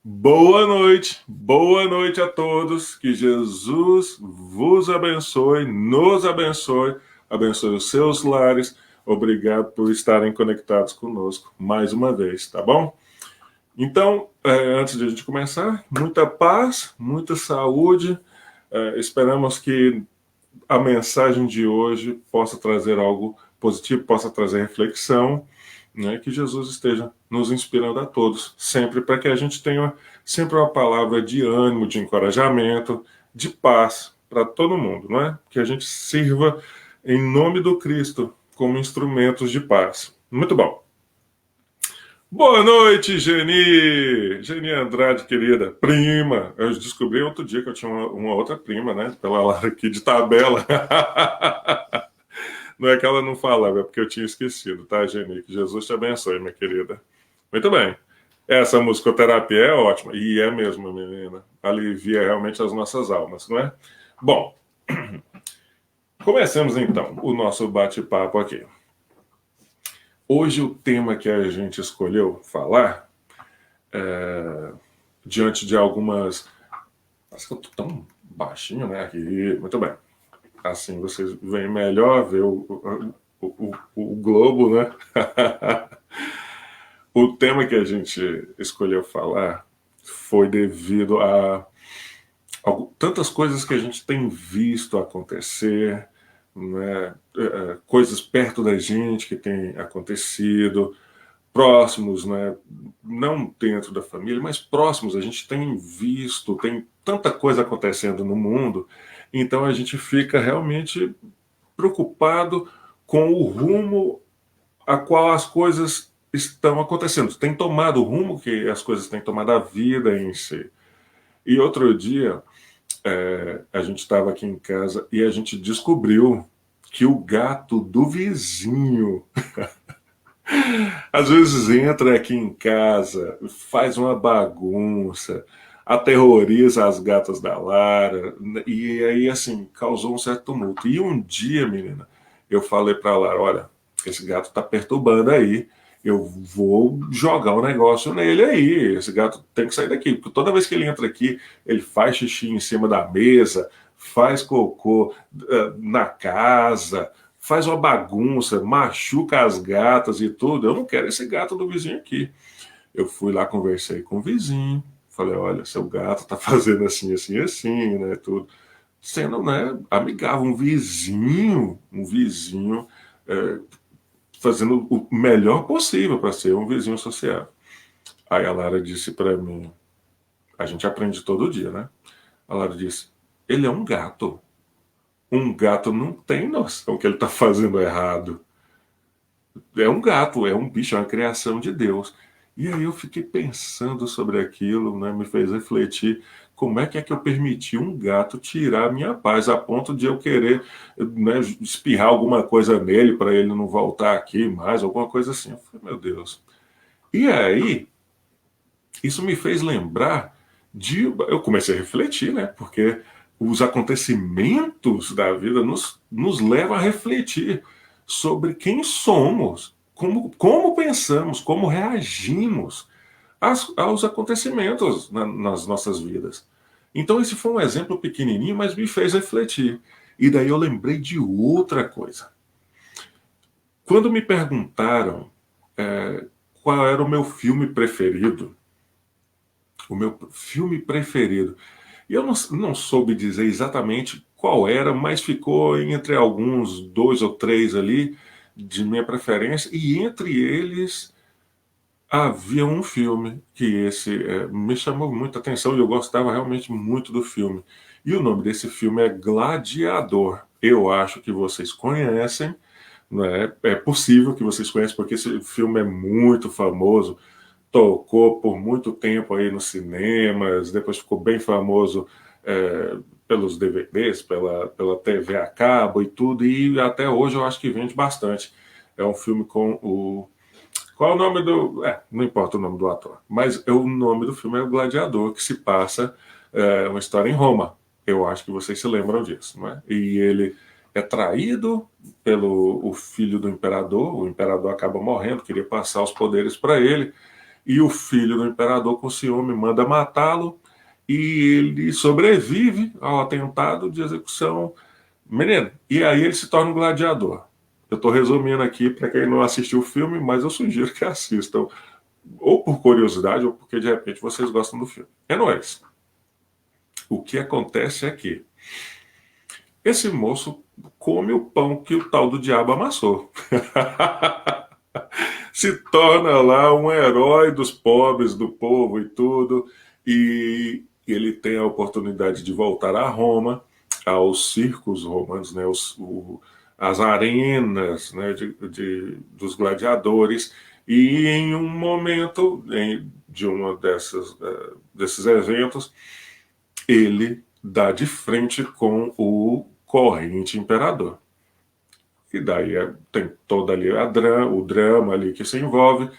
Boa noite a todos, que Jesus vos abençoe, nos abençoe, abençoe os seus lares. Obrigado por estarem conectados conosco mais uma vez, tá bom? Então, antes de a gente começar, muita paz, muita saúde. Esperamos que a mensagem de hoje possa trazer algo positivo, possa trazer reflexão, né? Que Jesus esteja nos inspirando a todos, sempre para que a gente tenha sempre uma palavra de ânimo, de encorajamento, de paz para todo mundo, não é? Que a gente sirva em nome do Cristo como instrumentos de paz. Muito bom. Boa noite, Geni! Geni Andrade, querida, prima. Eu descobri outro dia que eu tinha uma outra prima, né? Pela Lara aqui de tabela. Não é que ela não falava, é porque eu tinha esquecido, tá, Geni? Que Jesus te abençoe, minha querida. Muito bem. Essa musicoterapia é ótima. E é mesmo, menina. Alivia realmente as nossas almas, não é? Bom, comecemos então o nosso bate-papo aqui. Hoje o tema que a gente escolheu falar, diante de algumas. Acho que eu tô tão baixinho, né? Aqui. Muito bem. Assim vocês veem melhor ver o globo, né? O tema que a gente escolheu falar foi devido a tantas coisas que a gente tem visto acontecer, né? Coisas perto da gente que tem acontecido, próximos, né? Não dentro da família, mas próximos. A gente tem visto, tem tanta coisa acontecendo no mundo, então a gente fica realmente preocupado com o rumo a qual as coisas estão acontecendo. Tem tomado o rumo que as coisas têm tomado a vida em si. E outro dia, a gente estava aqui em casa e a gente descobriu que o gato do vizinho às vezes entra aqui em casa, faz uma bagunça, aterroriza as gatas da Lara, e aí, assim, causou um certo tumulto. E um dia, menina, eu falei pra Lara: olha, esse gato tá perturbando aí, eu vou jogar um negócio nele aí, esse gato tem que sair daqui, porque toda vez que ele entra aqui, ele faz xixi em cima da mesa, faz cocô na casa, faz uma bagunça, machuca as gatas e tudo. Eu não quero esse gato do vizinho aqui. Eu fui lá, conversei com o vizinho, falei: olha, seu gato tá fazendo assim, assim, assim, né, tudo. Sendo, né, amigável, um vizinho é, fazendo o melhor possível para ser um vizinho sociável. Aí a Lara disse para mim, a gente aprende todo dia, né? A Lara disse: ele é um gato. Um gato não tem noção que ele tá fazendo errado. É um gato, é um bicho, é uma criação de Deus. E aí eu fiquei pensando sobre aquilo, né, me fez refletir como é que eu permiti um gato tirar a minha paz, a ponto de eu querer, né, espirrar alguma coisa nele para ele não voltar aqui mais, alguma coisa assim. Eu falei: meu Deus. E aí, isso me fez lembrar de. Eu comecei a refletir, né, porque os acontecimentos da vida nos levam a refletir sobre quem somos, como pensamos, como reagimos aos acontecimentos nas nossas vidas. Então, esse foi um exemplo pequenininho, mas me fez refletir. E daí eu lembrei de outra coisa. Quando me perguntaram qual era o meu filme preferido, e eu não soube dizer exatamente qual era, mas ficou entre alguns, dois ou três ali, de minha preferência, e entre eles havia um filme que esse me chamou muita atenção e eu gostava realmente muito do filme. E o nome desse filme é Gladiador. Eu acho que vocês conhecem, né? É possível que vocês conheçam, porque esse filme é muito famoso, tocou por muito tempo aí nos cinemas, depois ficou bem famoso pelos DVDs, pela TV a cabo e tudo, e até hoje eu acho que vende bastante. É um filme com o. Qual é o nome do. Não importa o nome do ator, mas o nome do filme é O Gladiador, que se passa uma história em Roma. Eu acho que vocês se lembram disso, não é? E ele é traído pelo o filho do imperador, o imperador acaba morrendo, queria passar os poderes para ele, e o filho do imperador, com ciúme, manda matá-lo, e ele sobrevive ao atentado de execução. Menino, e aí ele se torna um gladiador. Eu estou resumindo aqui para quem não assistiu o filme, mas eu sugiro que assistam, ou por curiosidade, ou porque de repente vocês gostam do filme. Anyways, o que acontece é que esse moço come o pão que o tal do diabo amassou. Se torna lá um herói dos pobres, do povo e tudo, e ele tem a oportunidade de voltar a Roma, aos circos romanos, né, as arenas, né, dos gladiadores, e em um momento de uma desses eventos, ele dá de frente com o corrente imperador. E daí tem todo ali o drama ali que se envolve.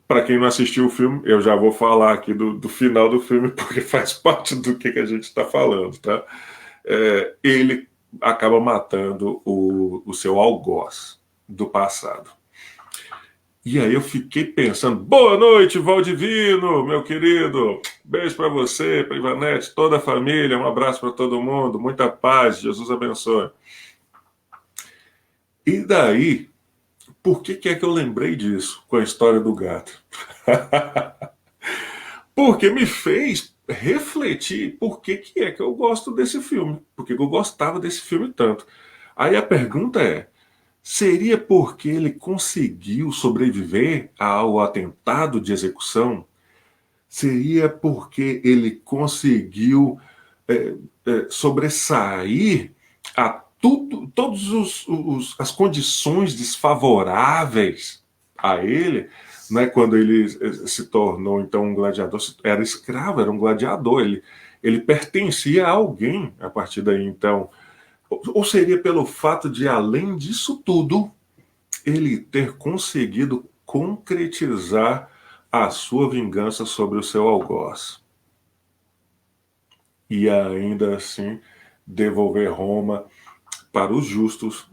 Para quem não assistiu o filme, eu já vou falar aqui do final do filme, porque faz parte do que a gente está falando, tá? Ele acaba matando o seu algoz do passado. E aí eu fiquei pensando, boa noite, Valdivino, meu querido, beijo para você, para Ivanete, toda a família, um abraço para todo mundo, muita paz, Jesus abençoe. E daí, por que é que eu lembrei disso com a história do gato? Porque me fez refletir por que é que eu gosto desse filme, por que eu gostava desse filme tanto. Aí a pergunta é, seria porque ele conseguiu sobreviver ao atentado de execução? Seria porque ele conseguiu sobressair a todas as condições desfavoráveis a ele, né, quando ele se tornou então um gladiador, era escravo, era um gladiador, ele pertencia a alguém a partir daí então. Ou seria pelo fato de, além disso tudo, ele ter conseguido concretizar a sua vingança sobre o seu algoz. E ainda assim devolver Roma para os justos,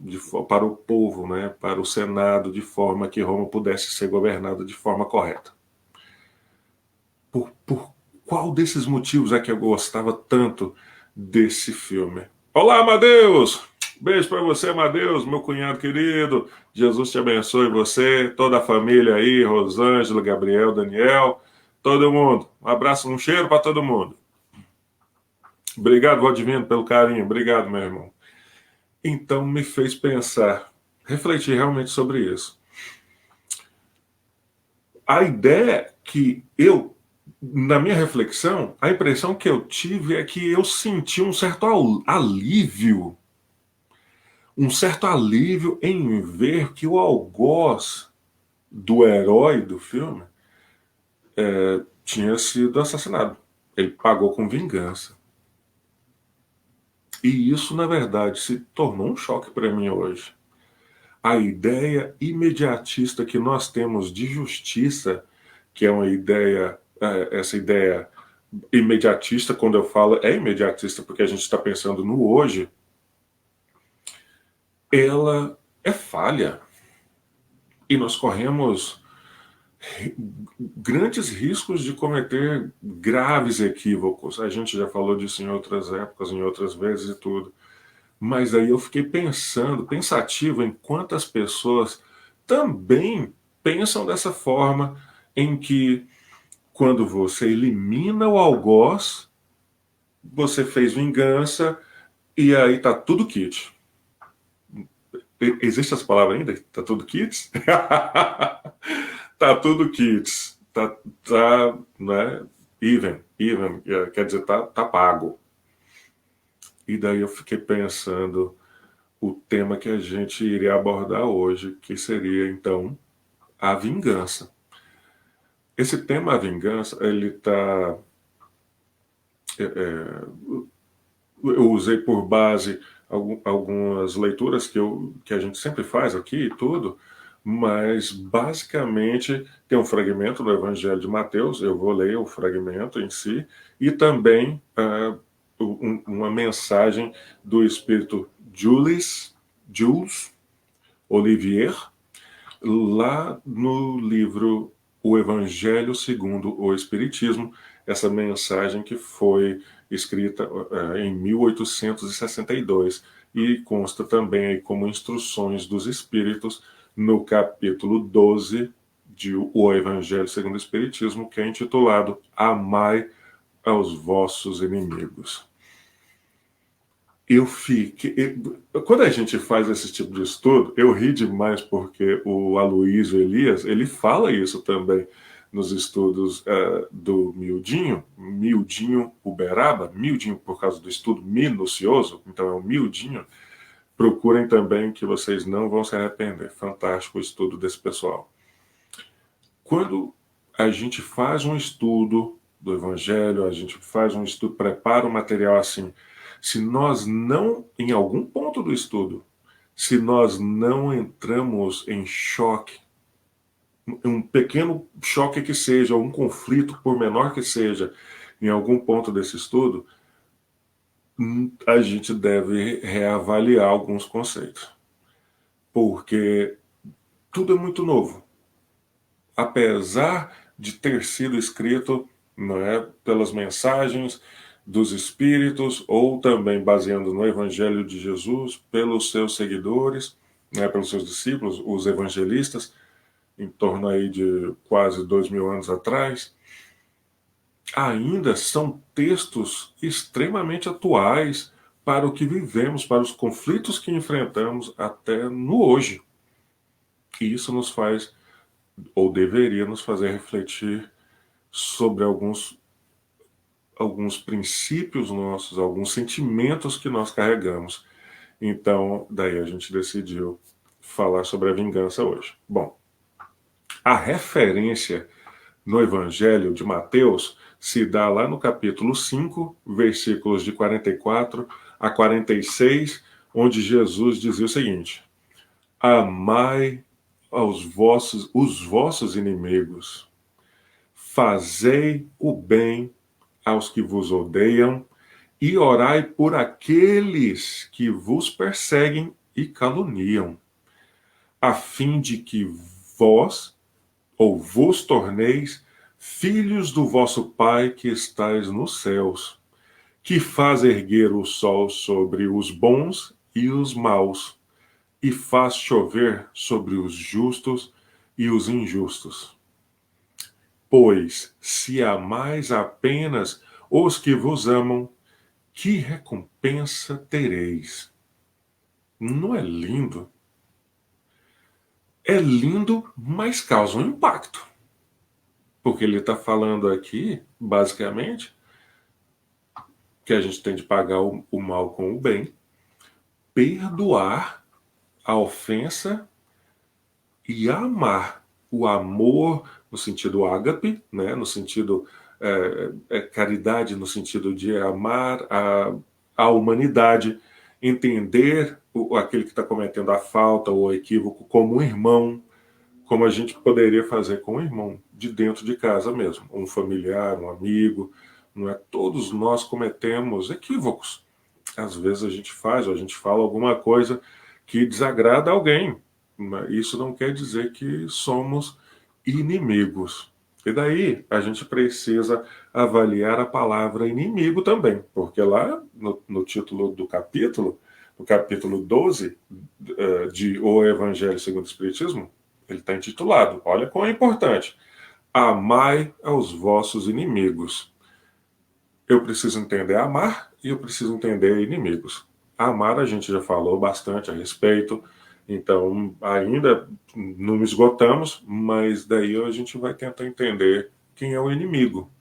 para o povo, né, para o Senado, de forma que Roma pudesse ser governada de forma correta. Por qual desses motivos é que eu gostava tanto desse filme? Olá, Amadeus! Beijo para você, Amadeus, meu cunhado querido. Jesus te abençoe, você, toda a família aí, Rosângela, Gabriel, Daniel, todo mundo. Um abraço, um cheiro para todo mundo. Obrigado, Valdivino, pelo carinho. Obrigado, meu irmão. Então me fez pensar, refletir realmente sobre isso. A ideia que na minha reflexão, a impressão que eu tive é que eu senti um certo alívio em ver que o algoz do herói do filme tinha sido assassinado. Ele pagou com vingança. E isso, na verdade, se tornou um choque para mim hoje. A ideia imediatista que nós temos de justiça, que é uma ideia, essa ideia imediatista, quando eu falo é imediatista porque a gente está pensando no hoje, ela é falha. E nós corremos grandes riscos de cometer graves equívocos. A gente já falou disso em outras épocas, em outras vezes e tudo. Mas aí eu fiquei pensativo em quantas pessoas também pensam dessa forma, em que quando você elimina o algoz, você fez vingança e aí tá tudo kit. Existe essa palavra ainda? Tá tudo kits? Tá tudo kits. Né? Even, quer dizer, tá pago. E daí eu fiquei pensando o tema que a gente iria abordar hoje, que seria então a vingança. Esse tema, a vingança, ele está. Eu usei por base algumas leituras que a gente sempre faz aqui e tudo, mas basicamente tem um fragmento do Evangelho de Mateus, eu vou ler o fragmento em si, e também uma mensagem do espírito Jules Olivier, lá no livro o Evangelho segundo o Espiritismo, essa mensagem que foi escrita em 1862 e consta também aí como instruções dos Espíritos no capítulo 12 de O Evangelho segundo o Espiritismo, que é intitulado Amai aos vossos inimigos. Quando a gente faz esse tipo de estudo, eu ri demais porque o Aloysio Elias, ele fala isso também nos estudos do Mildinho Uberaba, Mildinho por causa do estudo minucioso, então é o Mildinho. Procurem também que vocês não vão se arrepender. Fantástico o estudo desse pessoal. Quando a gente faz um estudo do Evangelho, a gente faz um estudo, prepara um material assim, se nós não, em algum ponto do estudo, se nós não entramos em choque, um pequeno choque que seja, um conflito, por menor que seja, em algum ponto desse estudo, a gente deve reavaliar alguns conceitos. Porque tudo é muito novo. Apesar de ter sido escrito, não é, pelas mensagens dos Espíritos, ou também baseando no Evangelho de Jesus, pelos seus seguidores, né, pelos seus discípulos, os evangelistas, em torno aí de quase 2000 anos atrás, ainda são textos extremamente atuais para o que vivemos, para os conflitos que enfrentamos até no hoje. E isso nos faz, ou deveria nos fazer refletir sobre alguns princípios nossos, alguns sentimentos que nós carregamos. Então, daí a gente decidiu falar sobre a vingança hoje. Bom, a referência no Evangelho de Mateus se dá lá no capítulo 5, versículos de 44 a 46, onde Jesus dizia o seguinte: amai os vossos inimigos, fazei o bem aos que vos odeiam e orai por aqueles que vos perseguem e caluniam, a fim de que vós ou vos torneis filhos do vosso Pai que estais nos céus, que faz erguer o sol sobre os bons e os maus, e faz chover sobre os justos e os injustos. Pois, se amais apenas os que vos amam, que recompensa tereis? Não é lindo? É lindo, mas causa um impacto. Porque ele está falando aqui, basicamente, que a gente tem de pagar o mal com o bem, perdoar a ofensa e amar. O amor no sentido ágape, né? No sentido caridade, no sentido de amar a humanidade, entender aquele que está cometendo a falta ou o equívoco como um irmão, como a gente poderia fazer com um irmão de dentro de casa mesmo, um familiar, um amigo. Não é? Todos nós cometemos equívocos. Às vezes a gente faz ou a gente fala alguma coisa que desagrada alguém. Isso não quer dizer que somos inimigos. E daí a gente precisa avaliar a palavra inimigo também, porque lá no título do capítulo, no capítulo 12 de O Evangelho segundo o Espiritismo, ele está intitulado, olha como é importante, amai aos vossos inimigos. Eu preciso entender amar e eu preciso entender inimigos. Amar a gente já falou bastante a respeito, então ainda não esgotamos, mas daí a gente vai tentar entender quem é o inimigo.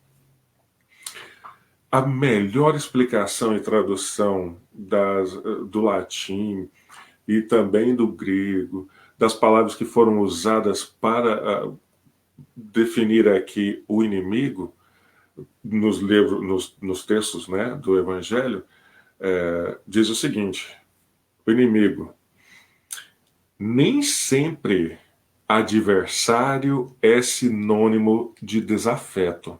A melhor explicação e tradução do latim e também do grego, das palavras que foram usadas para definir aqui o inimigo, nos livros, nos textos, né, do Evangelho, diz o seguinte: o inimigo, nem sempre adversário é sinônimo de desafeto.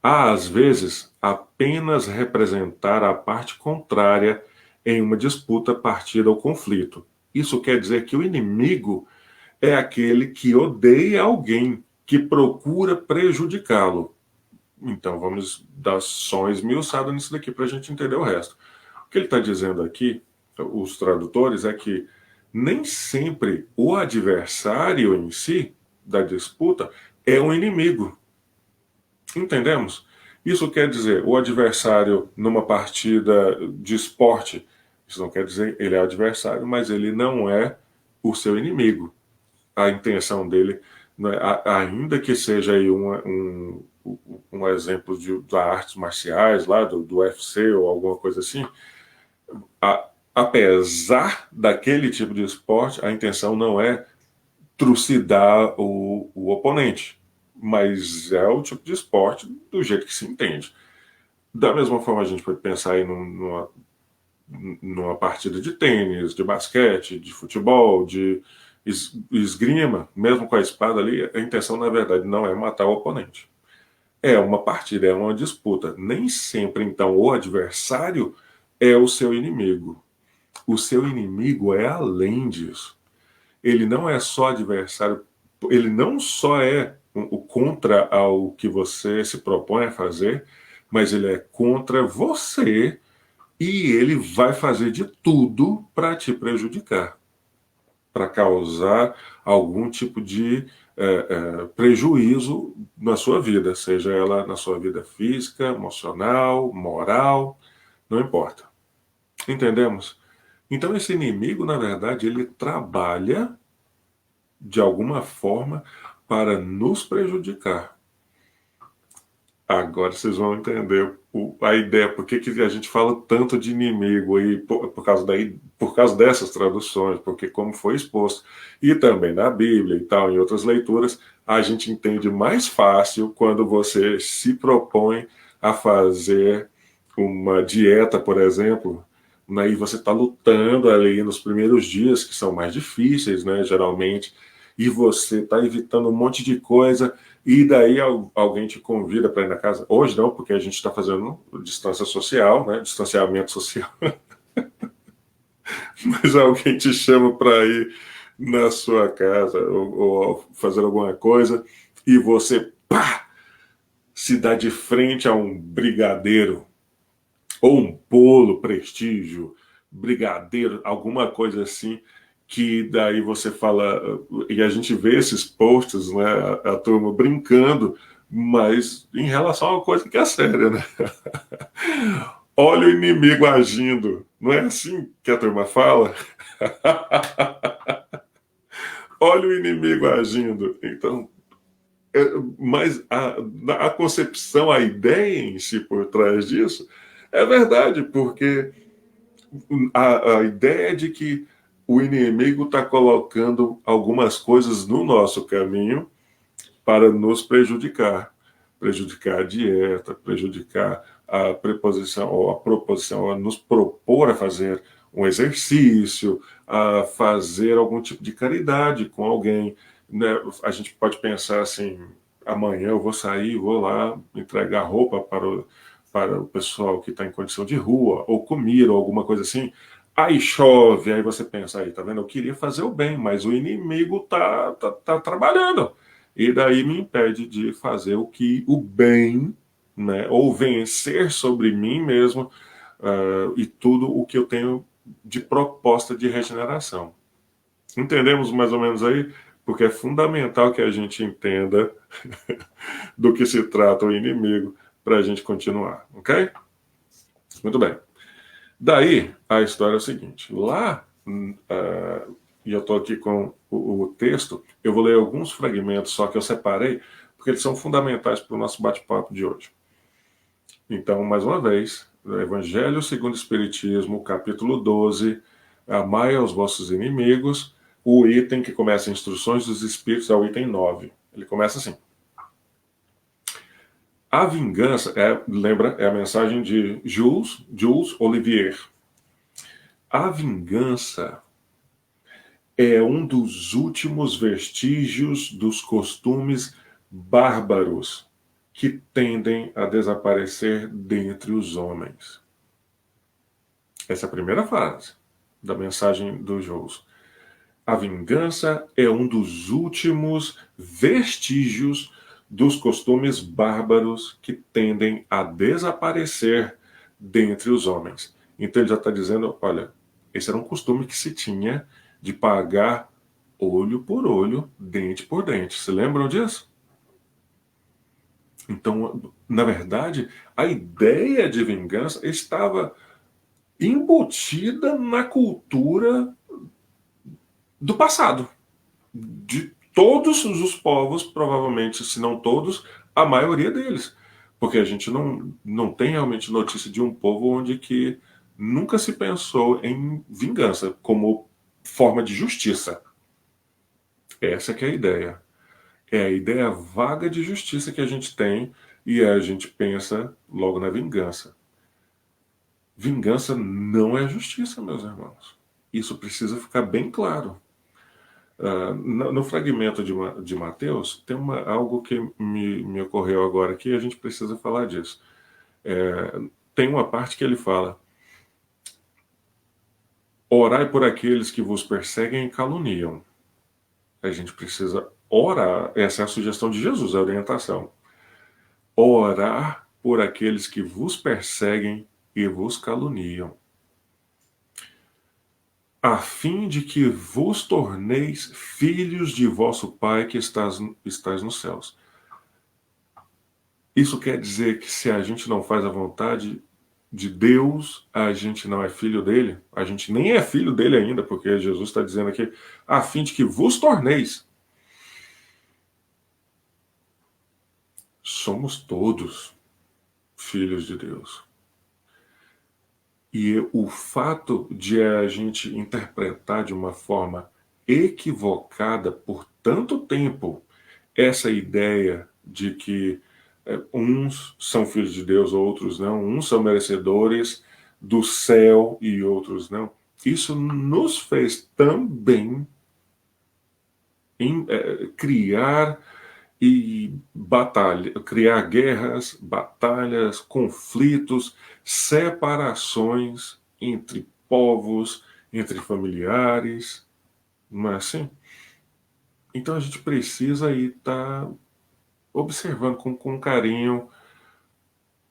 Às vezes, apenas representar a parte contrária em uma disputa, partida ou conflito. Isso quer dizer que o inimigo é aquele que odeia alguém, que procura prejudicá-lo. Então, vamos dar só uma esmiuçada nisso daqui para a gente entender o resto. O que ele está dizendo aqui, os tradutores, é que nem sempre o adversário em si, da disputa, é um inimigo. Entendemos? Isso quer dizer, o adversário numa partida de esporte, isso não quer dizer ele é adversário, mas ele não é o seu inimigo. A intenção dele, né, ainda que seja aí um exemplo da artes marciais, lá do UFC ou alguma coisa assim, apesar daquele tipo de esporte, a intenção não é trucidar o oponente, mas é o tipo de esporte do jeito que se entende. Da mesma forma, a gente pode pensar aí numa partida de tênis, de basquete, de futebol, de esgrima, mesmo com a espada ali, a intenção, na verdade, não é matar o oponente. É uma partida, é uma disputa. Nem sempre, então, o adversário é o seu inimigo. O seu inimigo é além disso. Ele não é só adversário, ele não só é o contra ao que você se propõe a fazer, mas ele é contra você e ele vai fazer de tudo para te prejudicar, para causar algum tipo de prejuízo na sua vida, seja ela na sua vida física, emocional, moral, não importa. Entendemos? Então, esse inimigo, na verdade, ele trabalha de alguma forma para nos prejudicar. Agora vocês vão entender a ideia, por que a gente fala tanto de inimigo aí, por causa dessas traduções, porque como foi exposto, e também na Bíblia e tal, em outras leituras, a gente entende mais fácil quando você se propõe a fazer uma dieta, por exemplo, né, e você está lutando ali nos primeiros dias, que são mais difíceis, né, geralmente, e você está evitando um monte de coisa, e daí alguém te convida para ir na casa. Hoje não, porque a gente está fazendo distância social, né? Distanciamento social. Mas alguém te chama para ir na sua casa ou fazer alguma coisa e você, pá, se dá de frente a um brigadeiro ou um bolo prestígio, brigadeiro, alguma coisa assim, que daí você fala, e a gente vê esses posts, né, a turma brincando, mas em relação a uma coisa que é séria, né? Olha o inimigo agindo, não é assim que a turma fala? Olha o inimigo agindo. Então, mas a concepção, a ideia em si por trás disso, é verdade, porque a ideia de que o inimigo está colocando algumas coisas no nosso caminho para nos prejudicar. Prejudicar a dieta, prejudicar a preposição ou a proposição, a nos propor a fazer um exercício, a fazer algum tipo de caridade com alguém. Né? A gente pode pensar assim, amanhã eu vou sair, vou lá entregar roupa para o pessoal que está em condição de rua, ou comida, ou alguma coisa assim. Aí chove, aí você pensa, aí, tá vendo? Eu queria fazer o bem, mas o inimigo tá trabalhando. E daí me impede de fazer o bem, né? Ou vencer sobre mim mesmo, e tudo o que eu tenho de proposta de regeneração. Entendemos mais ou menos aí? Porque é fundamental que a gente entenda do que se trata o inimigo para a gente continuar, ok? Muito bem. Daí, a história é o seguinte: lá, e eu estou aqui com o texto, eu vou ler alguns fragmentos só que eu separei, porque eles são fundamentais para o nosso bate-papo de hoje. Então, mais uma vez, Evangelho segundo o Espiritismo, capítulo 12, amai aos vossos inimigos, o item que começa Instruções dos Espíritos é o item 9. Ele começa assim: a vingança, lembra, é a mensagem de Jules Olivier. A vingança é um dos últimos vestígios dos costumes bárbaros que tendem a desaparecer dentre os homens. Essa é a primeira frase da mensagem do Jules. A vingança é um dos últimos vestígios dos costumes bárbaros que tendem a desaparecer dentre os homens. Então ele já está dizendo, olha, esse era um costume que se tinha de pagar olho por olho, dente por dente. Se lembram disso? Então, na verdade, a ideia de vingança estava embutida na cultura do passado, de todos os povos, provavelmente, se não todos, a maioria deles. Porque a gente não tem realmente notícia de um povo onde que nunca se pensou em vingança como forma de justiça. Essa que é a ideia. É a ideia vaga de justiça que a gente tem e a gente pensa logo na vingança. Vingança não é justiça, meus irmãos. Isso precisa ficar bem claro. No fragmento de Mateus, tem algo que me ocorreu agora aqui e a gente precisa falar disso. Tem uma parte que ele fala: orai por aqueles que vos perseguem e caluniam. A gente precisa orar. Essa é a sugestão de Jesus, a orientação. Orar por aqueles que vos perseguem e vos caluniam, a fim de que vos torneis filhos de vosso Pai que estás nos céus. Isso quer dizer que se a gente não faz a vontade de Deus, a gente não é filho dele? A gente nem é filho dele ainda, porque Jesus está dizendo aqui, a fim de que vos torneis. Somos todos filhos de Deus. E o fato de a gente interpretar de uma forma equivocada por tanto tempo essa ideia de que uns são filhos de Deus, outros não, uns são merecedores do céu e outros não, isso nos fez também criar criar guerras, batalhas, conflitos, separações entre povos, entre familiares, não é assim? Então a gente precisa aí estar observando com carinho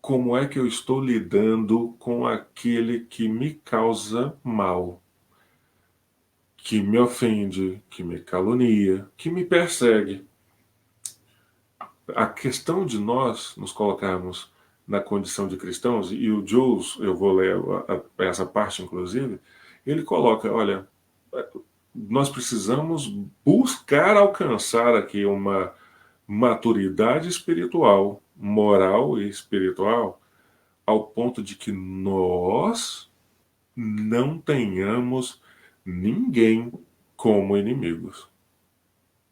como é que eu estou lidando com aquele que me causa mal, que me ofende, que me calunia, que me persegue. A questão de nós nos colocarmos na condição de cristãos, e o Jules, eu vou ler essa parte inclusive, ele coloca, olha, nós precisamos buscar alcançar aqui uma maturidade espiritual, moral e espiritual, ao ponto de que nós não tenhamos ninguém como inimigos.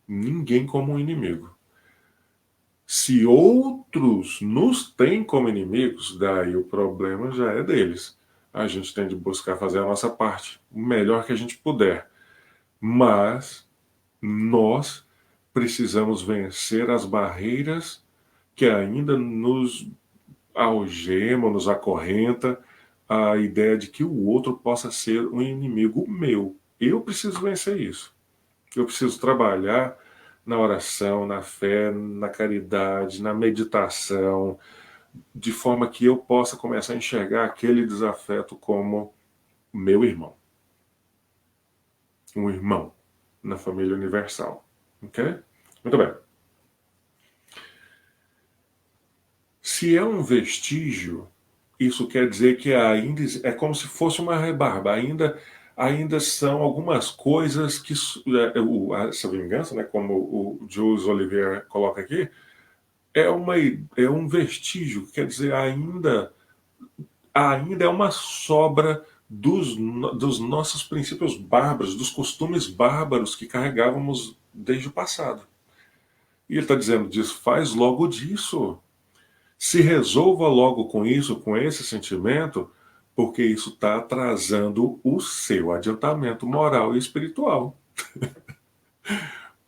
Ninguém como um inimigo. Se outros nos têm como inimigos, daí o problema já é deles. A gente tem de buscar fazer a nossa parte, o melhor que a gente puder. Mas nós precisamos vencer as barreiras que ainda nos algemam, nos acorrenta a ideia de que o outro possa ser um inimigo meu. Eu preciso vencer isso. Eu preciso trabalhar na oração, na fé, na caridade, na meditação, de forma que eu possa começar a enxergar aquele desafeto como meu irmão. Um irmão na família universal. Ok? Muito bem. Se é um vestígio, isso quer dizer que ainda é como se fosse uma rebarba, ainda são algumas coisas que essa vingança, né, como o Jules Oliveira coloca aqui, é um vestígio, quer dizer, ainda é uma sobra dos nossos princípios bárbaros, dos costumes bárbaros que carregávamos desde o passado. E ele está dizendo, desfaz logo disso. Se resolva logo com isso, com esse sentimento, porque isso está atrasando o seu adiantamento moral e espiritual.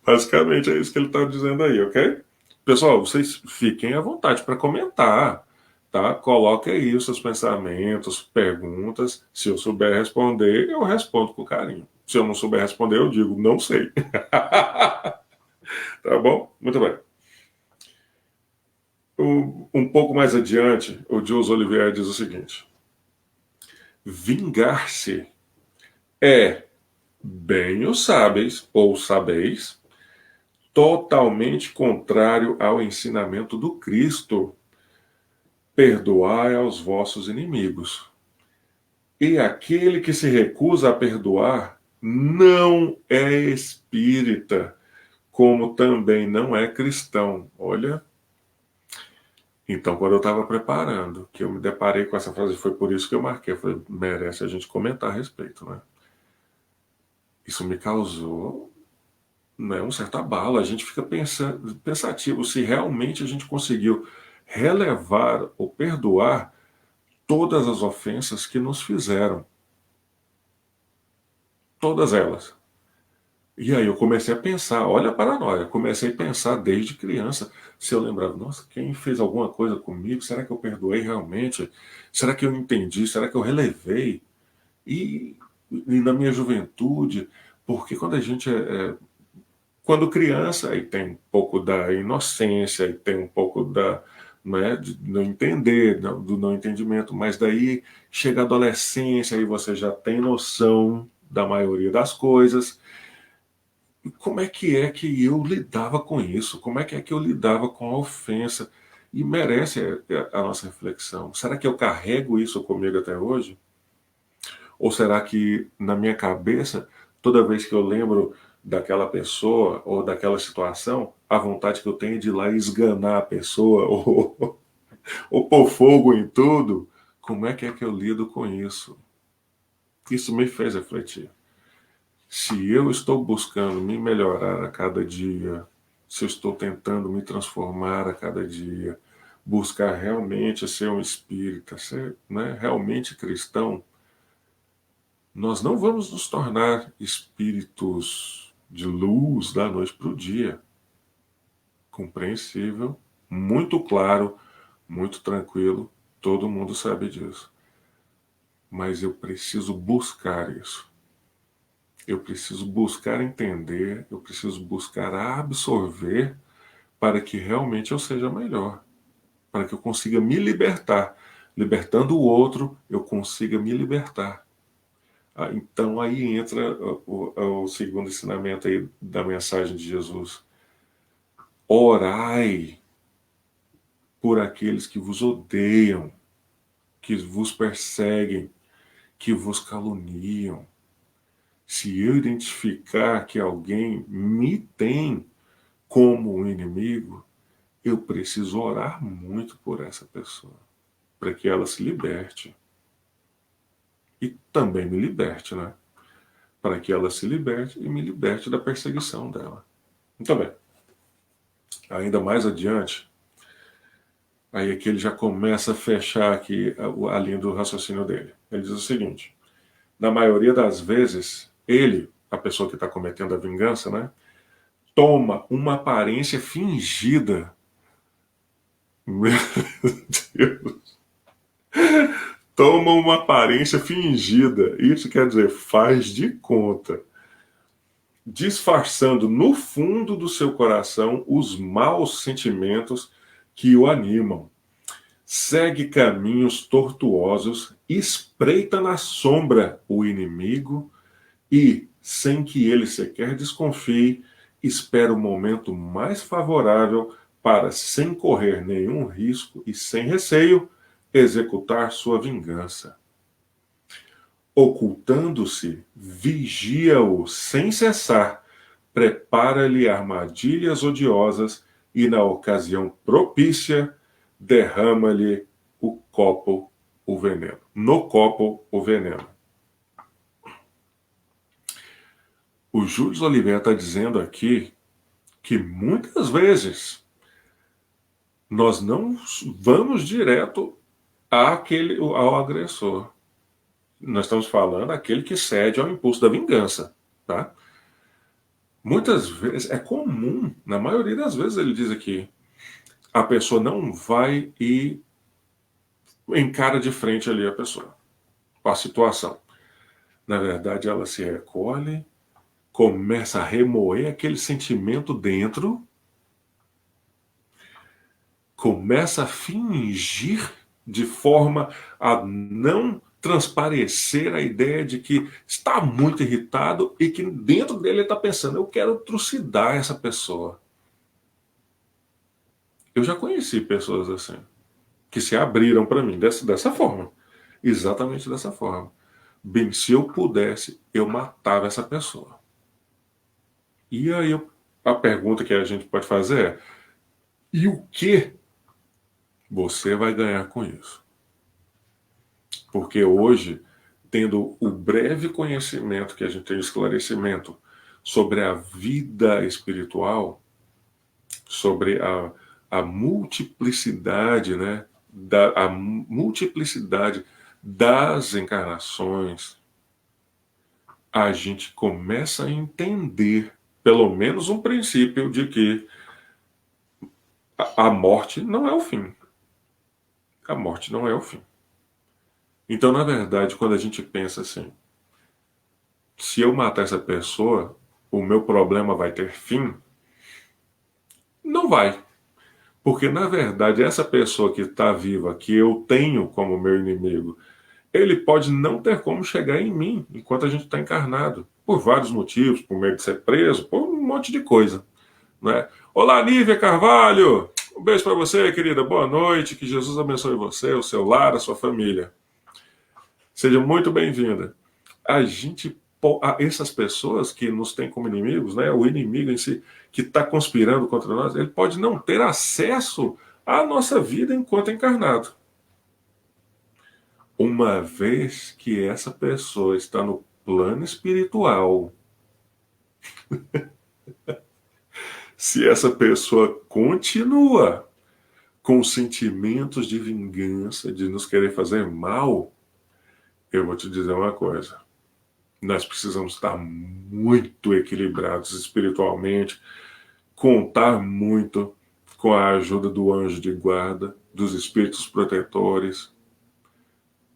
Basicamente é isso que ele está dizendo aí, ok? Pessoal, vocês fiquem à vontade para comentar, tá? Coloque aí os seus pensamentos, perguntas. Se eu souber responder, eu respondo com carinho. Se eu não souber responder, eu digo, não sei. Tá bom? Muito bem. Um pouco mais adiante, o Jules Oliveira diz o seguinte: vingar-se é, bem o sábeis, ou sabeis, totalmente contrário ao ensinamento do Cristo. Perdoai aos vossos inimigos. E aquele que se recusa a perdoar não é espírita, como também não é cristão. Olha, então quando eu estava preparando, que eu me deparei com essa frase, foi por isso que eu marquei, falei, merece a gente comentar a respeito, né? Isso me causou, né, um certo abalo. A gente fica pensativo se realmente a gente conseguiu relevar ou perdoar todas as ofensas que nos fizeram. Todas elas. E aí eu comecei a pensar, olha a paranoia, comecei a pensar desde criança, se eu lembrava, nossa, quem fez alguma coisa comigo? Será que eu perdoei realmente? Será que eu entendi? Será que eu relevei? E na minha juventude, porque quando a gente quando criança, aí tem um pouco da inocência, aí tem um pouco da, não é, de não entender, do não entendimento, mas daí chega a adolescência e você já tem noção da maioria das coisas. E como é que eu lidava com isso? Como é que eu lidava com a ofensa? E merece a nossa reflexão. Será que eu carrego isso comigo até hoje? Ou será que na minha cabeça, toda vez que eu lembro daquela pessoa ou daquela situação, a vontade que eu tenho é de ir lá e esganar a pessoa ou pôr fogo em tudo? Como é que eu lido com isso? Isso me fez refletir. Se eu estou buscando me melhorar a cada dia, se eu estou tentando me transformar a cada dia, buscar realmente ser um espírita, ser, né, realmente cristão, nós não vamos nos tornar espíritos de luz da noite para o dia. Compreensível, muito claro, muito tranquilo, todo mundo sabe disso. Mas eu preciso buscar isso. Eu preciso buscar entender, eu preciso buscar absorver para que realmente eu seja melhor, para que eu consiga me libertar. Libertando o outro, eu consiga me libertar. Então aí entra o segundo ensinamento aí da mensagem de Jesus. Orai por aqueles que vos odeiam, que vos perseguem, que vos caluniam. Se eu identificar que alguém me tem como um inimigo, eu preciso orar muito por essa pessoa, para que ela se liberte. E também me liberte, né? Para que ela se liberte e me liberte da perseguição dela. Então, bem, ainda mais adiante, aí é que ele já começa a fechar aqui a linha do raciocínio dele. Ele diz o seguinte: na maioria das vezes, ele, a pessoa que está cometendo a vingança, né, toma uma aparência fingida. Meu Deus. Toma uma aparência fingida. Isso quer dizer, faz de conta. Disfarçando no fundo do seu coração os maus sentimentos que o animam. Segue caminhos tortuosos, espreita na sombra o inimigo e, sem que ele sequer desconfie, espera o momento mais favorável para, sem correr nenhum risco e sem receio, executar sua vingança. Ocultando-se, vigia-o sem cessar, prepara-lhe armadilhas odiosas e, na ocasião propícia, derrama-lhe o veneno. No copo, o veneno. O Júlio Oliveira está dizendo aqui que muitas vezes nós não vamos direto ao agressor. Nós estamos falando aquele que cede ao impulso da vingança, tá? Muitas vezes, é comum, na maioria das vezes ele diz aqui, a pessoa não vai e encara de frente ali a pessoa, a situação. na verdade, ela se recolhe, começa a remoer aquele sentimento dentro, começa a fingir de forma a não transparecer a ideia de que está muito irritado e que dentro dele ele está pensando, eu quero trucidar essa pessoa. Eu já conheci pessoas assim, que se abriram para mim dessa forma. Exatamente dessa forma. Bem, se eu pudesse, eu matava essa pessoa. E aí a pergunta que a gente pode fazer é: e o que você vai ganhar com isso? Porque hoje, tendo o breve conhecimento que a gente tem, esclarecimento sobre a vida espiritual, sobre a multiplicidade, né, a multiplicidade das encarnações, a gente começa a entender pelo menos um princípio de que a morte não é o fim. A morte não é o fim. Então, na verdade, quando a gente pensa assim, se eu matar essa pessoa, o meu problema vai ter fim? Não vai. Porque, na verdade, essa pessoa que está viva, que eu tenho como meu inimigo, ele pode não ter como chegar em mim enquanto a gente está encarnado. Por vários motivos, por medo de ser preso, por um monte de coisa. Né? Olá, Nívia Carvalho! Um beijo para você, querida. Boa noite. Que Jesus abençoe você, o seu lar, a sua família. Seja muito bem-vinda. A gente, essas pessoas que nos têm como inimigos, né, o inimigo em si, que está conspirando contra nós, ele pode não ter acesso à nossa vida enquanto encarnado. Uma vez que essa pessoa está no plano espiritual, se essa pessoa continua com sentimentos de vingança, de nos querer fazer mal, eu vou te dizer uma coisa. Nós precisamos estar muito equilibrados espiritualmente, contar muito com a ajuda do anjo de guarda, dos espíritos protetores,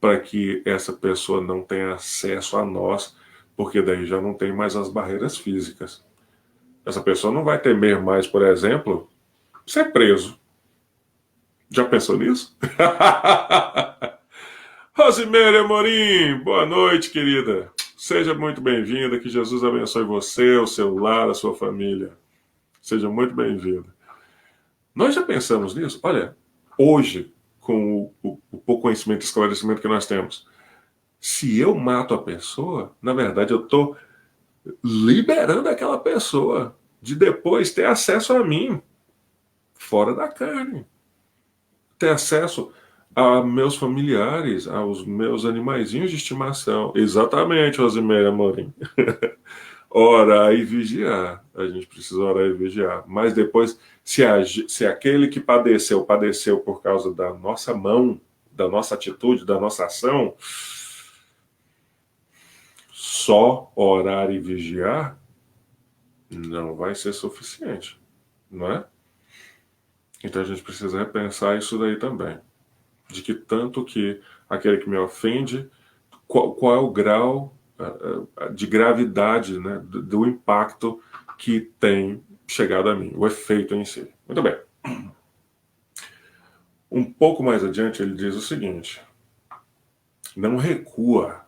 para que essa pessoa não tenha acesso a nós, porque daí já não tem mais as barreiras físicas. Essa pessoa não vai temer mais, por exemplo, ser preso. Já pensou nisso? Rosimeire Amorim, boa noite, querida. Seja muito bem-vinda, que Jesus abençoe você, o seu lar, a sua família. Seja muito bem-vinda. Nós já pensamos nisso? Olha, hoje, com o pouco conhecimento e esclarecimento que nós temos, se eu mato a pessoa, na verdade eu estou liberando aquela pessoa de depois ter acesso a mim, fora da carne. Ter acesso a meus familiares, aos meus animaizinhos de estimação. Exatamente, Rosimeire Amorim. Orar e vigiar. A gente precisa orar e vigiar. Mas depois, se aquele que padeceu por causa da nossa mão, da nossa atitude, da nossa ação, só orar e vigiar não vai ser suficiente, não é? Então a gente precisa repensar isso daí também. De que tanto que aquele que me ofende, qual é o grau de gravidade, né, do impacto que tem chegado a mim, o efeito em si. Muito bem. Um pouco mais adiante ele diz o seguinte: não recua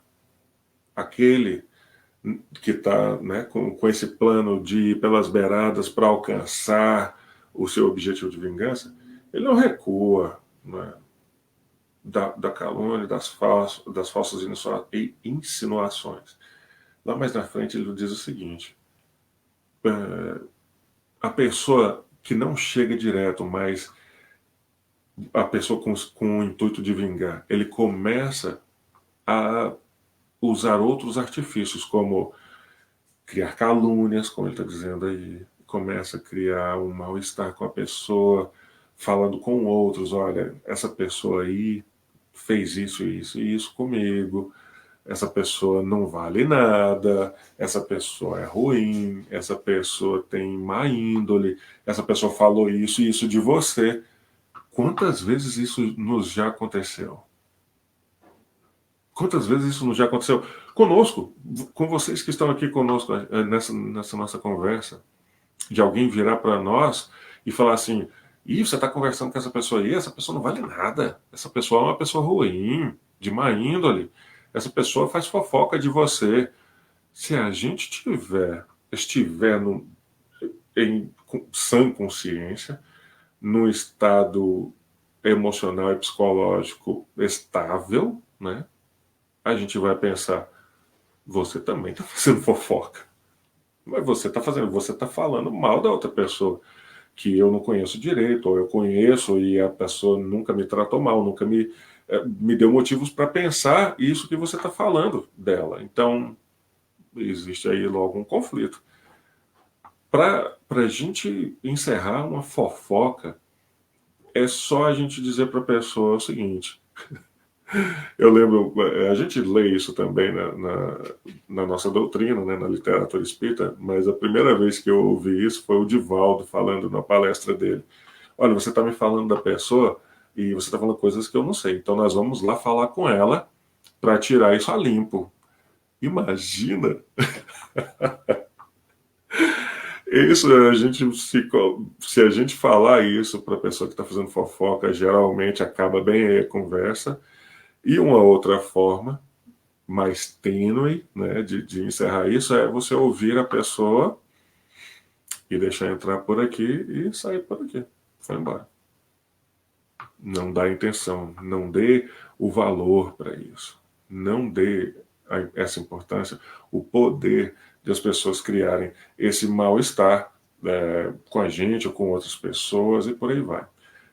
aquele que está, né, com esse plano de ir pelas beiradas para alcançar o seu objetivo de vingança, ele não recua, né, da calúnia, das falsas insinuações. Lá mais na frente ele diz o seguinte: a pessoa que não chega direto, mas a pessoa com o intuito de vingar, ele começa a usar outros artifícios, como criar calúnias, como ele está dizendo aí, começa a criar um mal-estar com a pessoa, falando com outros: olha, essa pessoa aí fez isso, isso e isso comigo, essa pessoa não vale nada, essa pessoa é ruim, essa pessoa tem má índole, essa pessoa falou isso e isso de você. Quantas vezes isso nos já aconteceu? Quantas vezes isso não já aconteceu conosco, com vocês que estão aqui conosco nessa nossa conversa, de alguém virar para nós e falar assim: Ih, você está conversando com essa pessoa aí, essa pessoa não vale nada, essa pessoa é uma pessoa ruim, de má índole, essa pessoa faz fofoca de você. Se a gente estiver em sã consciência, num estado emocional e psicológico estável, né? A gente vai pensar, você também está fazendo fofoca. Mas você está falando mal da outra pessoa, que eu não conheço direito, ou eu conheço e a pessoa nunca me tratou mal, nunca me deu motivos para pensar isso que você está falando dela. Então, existe aí logo um conflito. Para a gente encerrar uma fofoca, é só a gente dizer para a pessoa o seguinte. Eu lembro, a gente lê isso também na nossa doutrina, né, na literatura espírita, mas a primeira vez que eu ouvi isso foi o Divaldo falando na palestra dele. Olha, você está me falando da pessoa e você está falando coisas que eu não sei, então nós vamos lá falar com ela para tirar isso a limpo. Imagina isso, se a gente falar isso para a pessoa que está fazendo fofoca, geralmente acaba bem aí a conversa. E uma outra forma mais tênue, né, de encerrar isso é você ouvir a pessoa e deixar entrar por aqui e sair por aqui. Foi embora. Não dá intenção, não dê o valor para isso. Não dê essa importância, o poder de as pessoas criarem esse mal-estar com a gente ou com outras pessoas e por aí vai.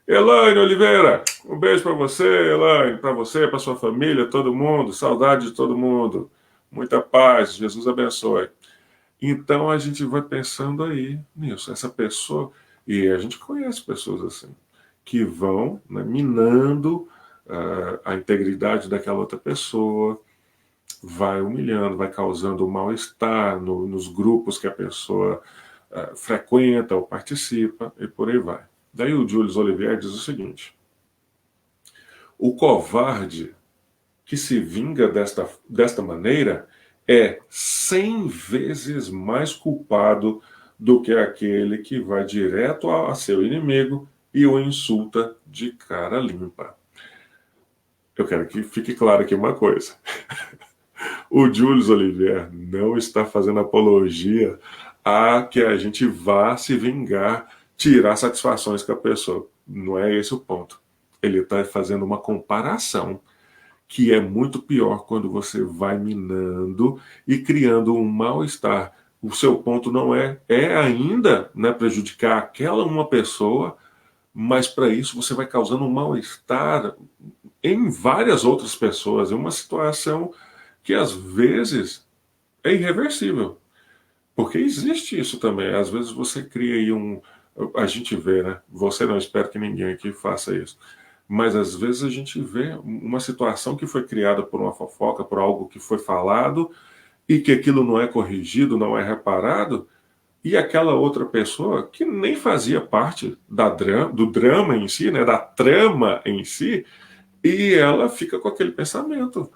Elaine Oliveira, um beijo para você, Elaine, para você, para sua família, todo mundo, saudade de todo mundo, muita paz, Jesus abençoe. Então a gente vai pensando aí nisso, essa pessoa, e a gente conhece pessoas assim, que vão, né, minando a integridade daquela outra pessoa, vai humilhando, vai causando mal-estar nos grupos que a pessoa frequenta ou participa, e por aí vai. Daí o Jules Olivier diz o seguinte: o covarde que se vinga desta maneira é 100 vezes mais culpado do que aquele que vai direto a seu inimigo e o insulta de cara limpa. Eu quero que fique claro aqui uma coisa. O Jules Olivier não está fazendo apologia a que a gente vá se vingar, tirar satisfações com a pessoa. Não é esse o ponto. Ele está fazendo uma comparação que é muito pior quando você vai minando e criando um mal-estar. O seu ponto não é ainda, né, prejudicar aquela uma pessoa, mas para isso você vai causando um mal-estar em várias outras pessoas, em uma situação que às vezes é irreversível. Porque existe isso também. Às vezes você cria aí um. A gente vê, né? Você não espera que ninguém aqui faça isso. Mas às vezes a gente vê uma situação que foi criada por uma fofoca, por algo que foi falado, e que aquilo não é corrigido, não é reparado, e aquela outra pessoa que nem fazia parte do drama em si, né, da trama em si, e ela fica com aquele pensamento.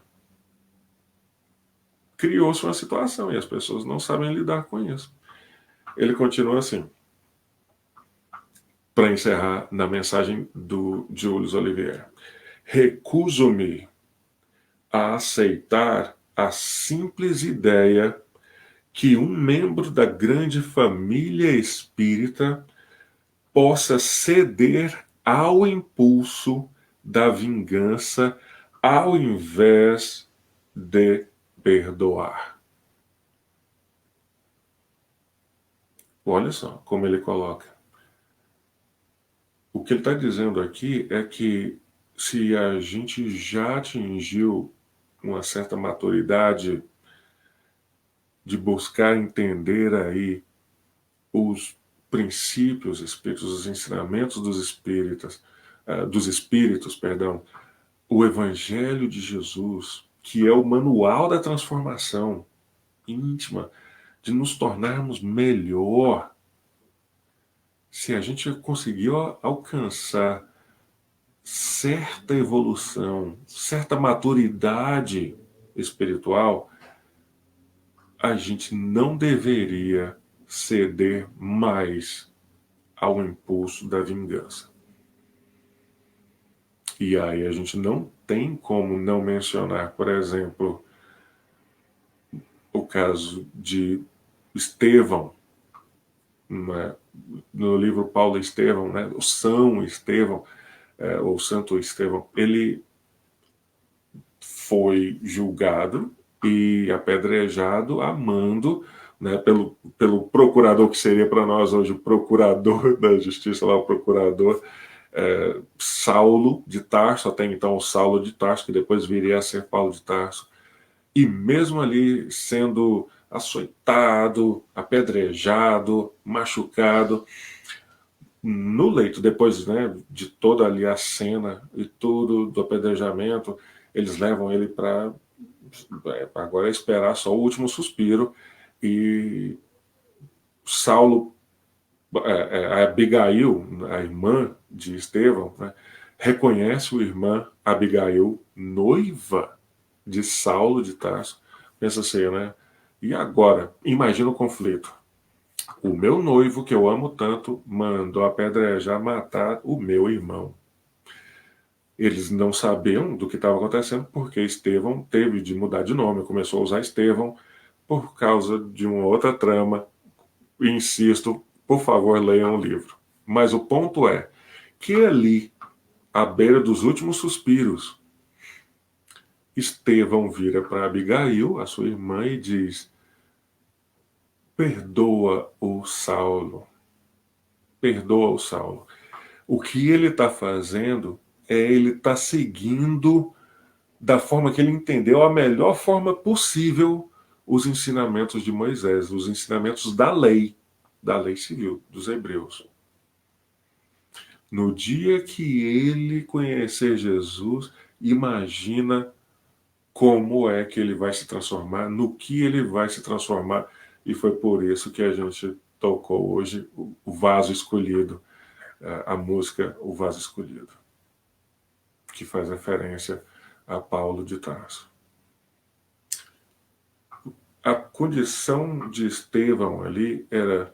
Criou-se uma situação e as pessoas não sabem lidar com isso. Ele continua assim, para encerrar na mensagem do Jules Oliveira. Recuso-me a aceitar a simples ideia que um membro da grande família espírita possa ceder ao impulso da vingança ao invés de perdoar. Olha só como ele coloca. O que ele está dizendo aqui é que se a gente já atingiu uma certa maturidade de buscar entender aí os princípios espíritos, os ensinamentos dos espíritos, perdão, o Evangelho de Jesus, que é o manual da transformação íntima, de nos tornarmos melhor. Se a gente conseguiu alcançar certa evolução, certa maturidade espiritual, a gente não deveria ceder mais ao impulso da vingança. E aí a gente não tem como não mencionar, por exemplo, o caso de Estevão, né? No livro Paulo e Estevão, né? O São Estevão, ou Santo Estevão, ele foi julgado e apedrejado a mando, né, pelo procurador, que seria para nós hoje o procurador da justiça, lá, o procurador Saulo de Tarso, até então o Saulo de Tarso, que depois viria a ser Paulo de Tarso, e mesmo ali sendo açoitado, apedrejado, machucado, no leito, depois, né, de toda ali a cena e tudo do apedrejamento, eles levam ele para agora esperar só o último suspiro. E Saulo, a Abigail, a irmã de Estevão, né, reconhece o irmã Abigail, noiva de Saulo de Tarso. Pensa assim, né? E agora, imagina o conflito. O meu noivo, que eu amo tanto, mandou apedrejar, matar o meu irmão. Eles não sabiam do que estava acontecendo porque Estevão teve de mudar de nome, começou a usar Estevão por causa de uma outra trama. Insisto, por favor, leiam o livro. Mas o ponto é que ali, à beira dos últimos suspiros, Estevão vira para Abigail, a sua irmã, e diz: perdoa o Saulo, perdoa o Saulo. O que ele está fazendo é ele está seguindo da forma que ele entendeu, a melhor forma possível, os ensinamentos de Moisés, os ensinamentos da lei civil dos hebreus. No dia que ele conhecer Jesus, imagina como é que ele vai se transformar, no que ele vai se transformar. E foi por isso que a gente tocou hoje o Vaso Escolhido, a música O Vaso Escolhido, que faz referência a Paulo de Tarso. A condição de Estevão ali era: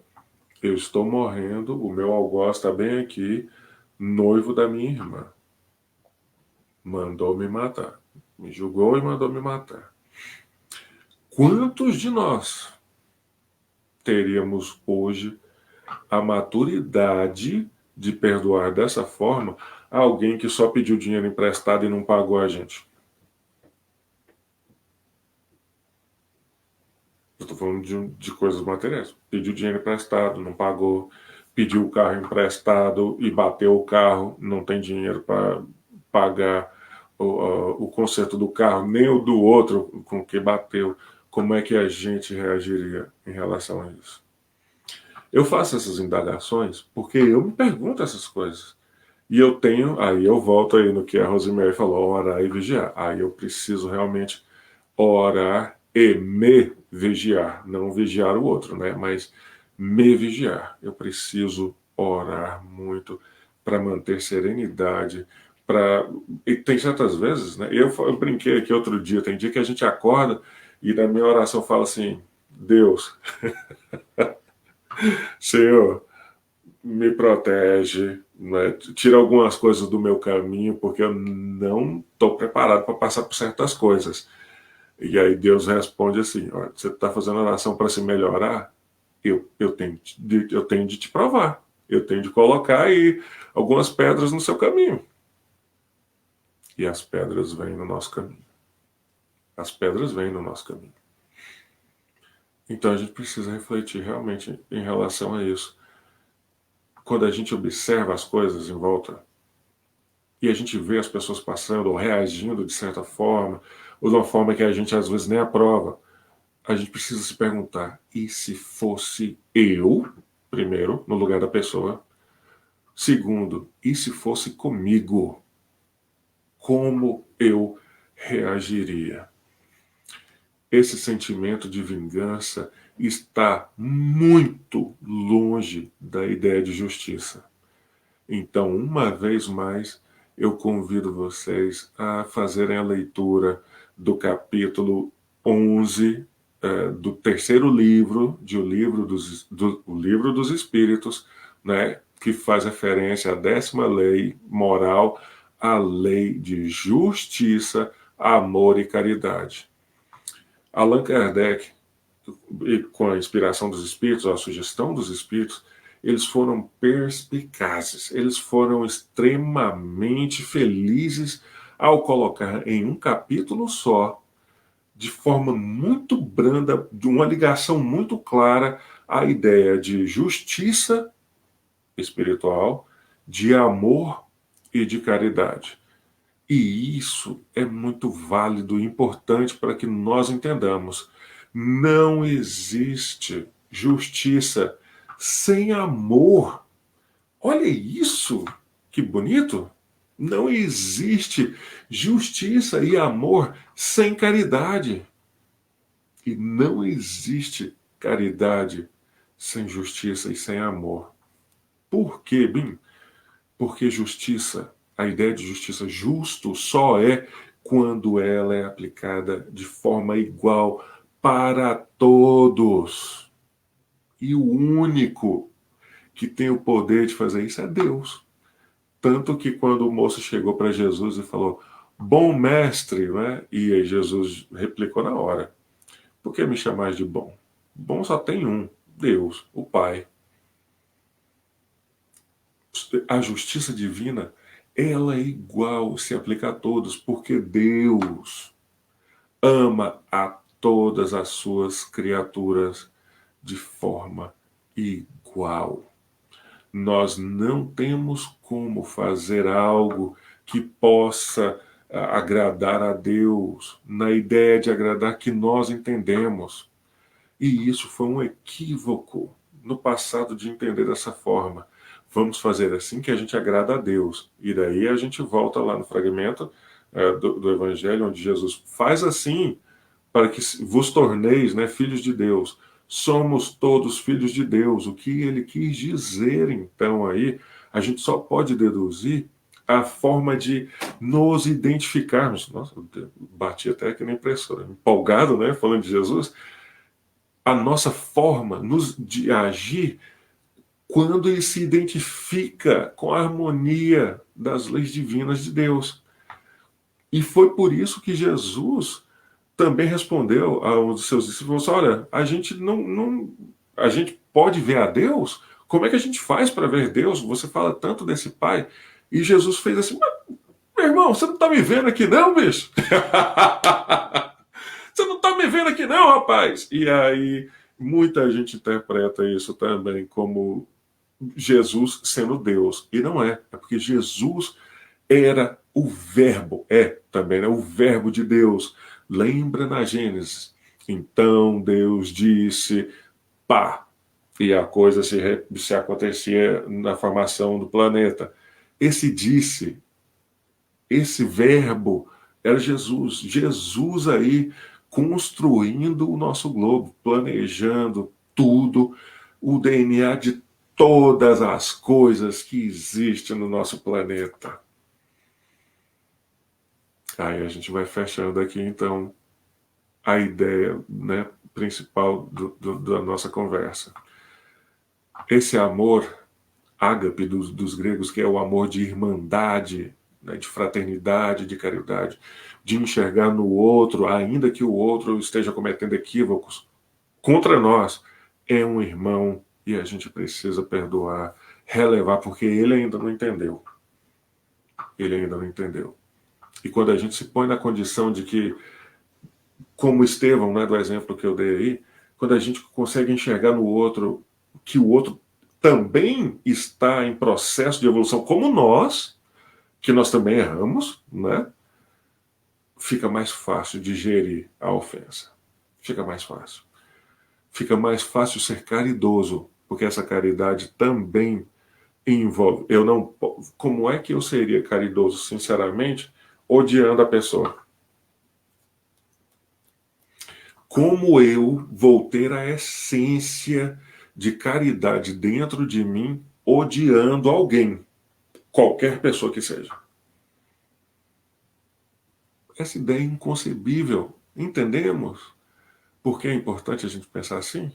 eu estou morrendo, o meu algoz está bem aqui, noivo da minha irmã. Mandou me matar. Me julgou e mandou me matar. Quantos de nós teríamos hoje a maturidade de perdoar dessa forma alguém que só pediu dinheiro emprestado e não pagou a gente? Eu estou falando de coisas materiais. Pediu dinheiro emprestado, não pagou. Pediu o carro emprestado e bateu o carro, não tem dinheiro para pagar o conserto do carro, nem o do outro com que bateu. Como é que a gente reagiria em relação a isso? Eu faço essas indagações porque eu me pergunto essas coisas. E eu tenho, aí eu volto aí no que a Rosemary falou, orar e vigiar. Aí eu preciso realmente orar e me vigiar, não vigiar o outro, né? Mas me vigiar. Eu preciso orar muito para manter serenidade, para e tem certas vezes, né? Eu brinquei aqui outro dia, tem dia que a gente acorda e na minha oração eu falo assim: Deus, Senhor, me protege, né? Tira algumas coisas do meu caminho, porque eu não estou preparado para passar por certas coisas. E aí Deus responde assim: olha, você está fazendo oração para se melhorar? Eu tenho de te provar. Eu tenho de colocar aí algumas pedras no seu caminho. E as pedras vêm no nosso caminho. As pedras vêm no nosso caminho. Então a gente precisa refletir realmente em relação a isso. Quando a gente observa as coisas em volta e a gente vê as pessoas passando ou reagindo de certa forma, ou de uma forma que a gente às vezes nem aprova, a gente precisa se perguntar: e se fosse eu, primeiro, no lugar da pessoa? Segundo, e se fosse comigo? Como eu reagiria? Esse sentimento de vingança está muito longe da ideia de justiça. Então, uma vez mais, eu convido vocês a fazerem a leitura do capítulo 11 do terceiro livro, o livro dos Espíritos, né, que faz referência à 10ª lei moral, a lei de justiça, amor e caridade. Allan Kardec, com a inspiração dos Espíritos, a sugestão dos Espíritos, eles foram perspicazes, eles foram extremamente felizes ao colocar em um capítulo só, de forma muito branda, de uma ligação muito clara, a ideia de justiça espiritual, de amor e de caridade. E isso é muito válido e importante para que nós entendamos. Não existe justiça sem amor. Olha isso, que bonito! Não existe justiça e amor sem caridade. E não existe caridade sem justiça e sem amor. Por quê, Bim? Porque justiça, a ideia de justiça justo só é quando ela é aplicada de forma igual para todos. E o único que tem o poder de fazer isso é Deus. Tanto que quando o moço chegou para Jesus e falou, bom mestre, né? E aí Jesus replicou na hora, por que me chamais de bom? Bom só tem um, Deus, o Pai. A justiça divina, ela é igual, se aplica a todos, porque Deus ama a todas as suas criaturas de forma igual. Nós não temos como fazer algo que possa agradar a Deus, na ideia de agradar que nós entendemos. E isso foi um equívoco no passado de entender dessa forma. Vamos fazer assim que a gente agrada a Deus. E daí a gente volta lá no fragmento do Evangelho, onde Jesus faz assim para que vos torneis, né, filhos de Deus. Somos todos filhos de Deus. O que ele quis dizer, então, aí, a gente só pode deduzir a forma de nos identificarmos. Nossa, bati até aqui na impressora, empolgado, né, falando de Jesus. A nossa forma de agir quando ele se identifica com a harmonia das leis divinas de Deus. E foi por isso que Jesus também respondeu a um dos seus discípulos, olha, a gente a gente pode ver a Deus? Como é que a gente faz para ver Deus? Você fala tanto desse Pai. E Jesus fez assim, meu irmão, você não está me vendo aqui não, bicho? Você não está me vendo aqui não, rapaz? E aí, muita gente interpreta isso também como Jesus sendo Deus. E não é. É porque Jesus era o verbo, também, né? O verbo de Deus. Lembra na Gênesis. Então Deus disse, pá. E a coisa se acontecia na formação do planeta. Esse verbo era Jesus. Jesus aí construindo o nosso globo, planejando tudo, o DNA de todas as coisas que existem no nosso planeta. Aí a gente vai fechando aqui, então, a ideia, né, principal da nossa conversa. Esse amor, ágape dos gregos, que é o amor de irmandade, né, de fraternidade, de caridade, de enxergar no outro, ainda que o outro esteja cometendo equívocos contra nós, é um irmão e a gente precisa perdoar, relevar, porque ele ainda não entendeu. Ele ainda não entendeu. E quando a gente se põe na condição de que, como Estevão, né, do exemplo que eu dei aí, quando a gente consegue enxergar no outro que o outro também está em processo de evolução, como nós, que nós também erramos, né? Fica mais fácil digerir a ofensa. Fica mais fácil. Fica mais fácil ser caridoso, porque essa caridade também envolve. Eu não. Como é que eu seria caridoso, sinceramente, odiando a pessoa? Como eu vou ter a essência de caridade dentro de mim odiando alguém, qualquer pessoa que seja? Essa ideia é inconcebível. Entendemos por que é importante a gente pensar assim?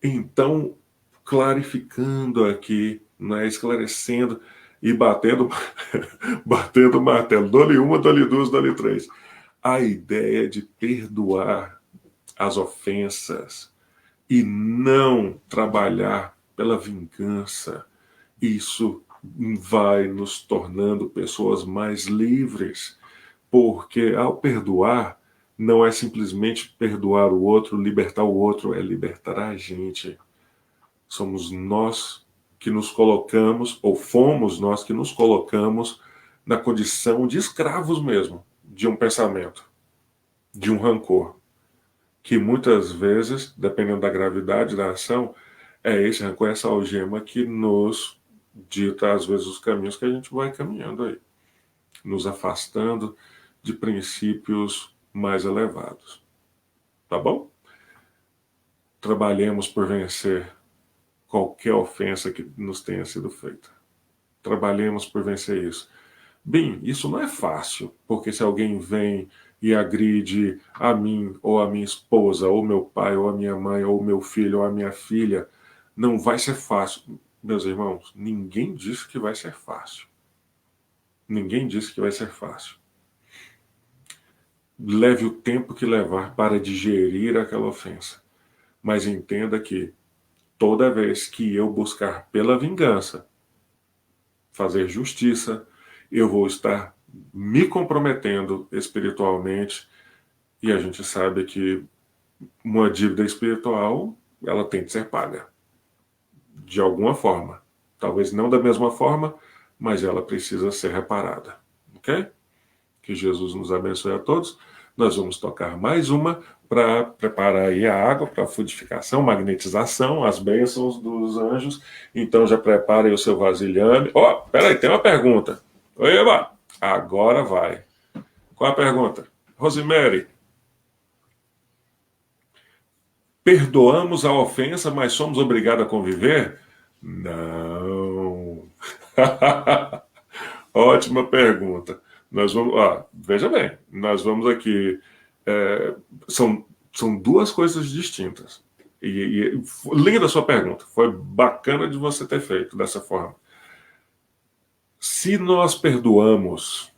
Então, clarificando aqui, né, esclarecendo e batendo, batendo o martelo. Dole uma, dole duas, dole três. A ideia de perdoar as ofensas e não trabalhar pela vingança, isso vai nos tornando pessoas mais livres, porque ao perdoar, não é simplesmente perdoar o outro, libertar o outro, é libertar a gente. Somos nós que nos colocamos, ou fomos nós que nos colocamos na condição de escravos mesmo, de um pensamento, de um rancor, que muitas vezes, dependendo da gravidade da ação, é esse rancor, essa algema que nos dita, às vezes, os caminhos que a gente vai caminhando aí, nos afastando de princípios mais elevados. Tá bom? Trabalhemos por vencer qualquer ofensa que nos tenha sido feita. Trabalhemos por vencer isso. Bem, isso não é fácil, porque se alguém vem e agride a mim, ou a minha esposa, ou meu pai, ou a minha mãe, ou meu filho, ou a minha filha, não vai ser fácil. Meus irmãos, ninguém disse que vai ser fácil. Ninguém disse que vai ser fácil. Leve o tempo que levar para digerir aquela ofensa. Mas entenda que toda vez que eu buscar pela vingança, fazer justiça, eu vou estar me comprometendo espiritualmente, e a gente sabe que uma dívida espiritual, ela tem que ser paga de alguma forma. Talvez não da mesma forma, mas ela precisa ser reparada. Ok? Que Jesus nos abençoe a todos. Nós vamos tocar mais uma para preparar aí a água para fluidificação, magnetização, as bênçãos dos anjos. Então já prepare o seu vasilhame. Ó, peraí, tem uma pergunta. Oi, Eva. Agora vai. Qual a pergunta? Rosemary, perdoamos a ofensa, mas somos obrigados a conviver? Não. Ótima pergunta. Nós vamos, veja bem, nós vamos aqui. é, são duas coisas distintas. Linda a sua pergunta. Foi bacana de você ter feito dessa forma. Se nós perdoamos,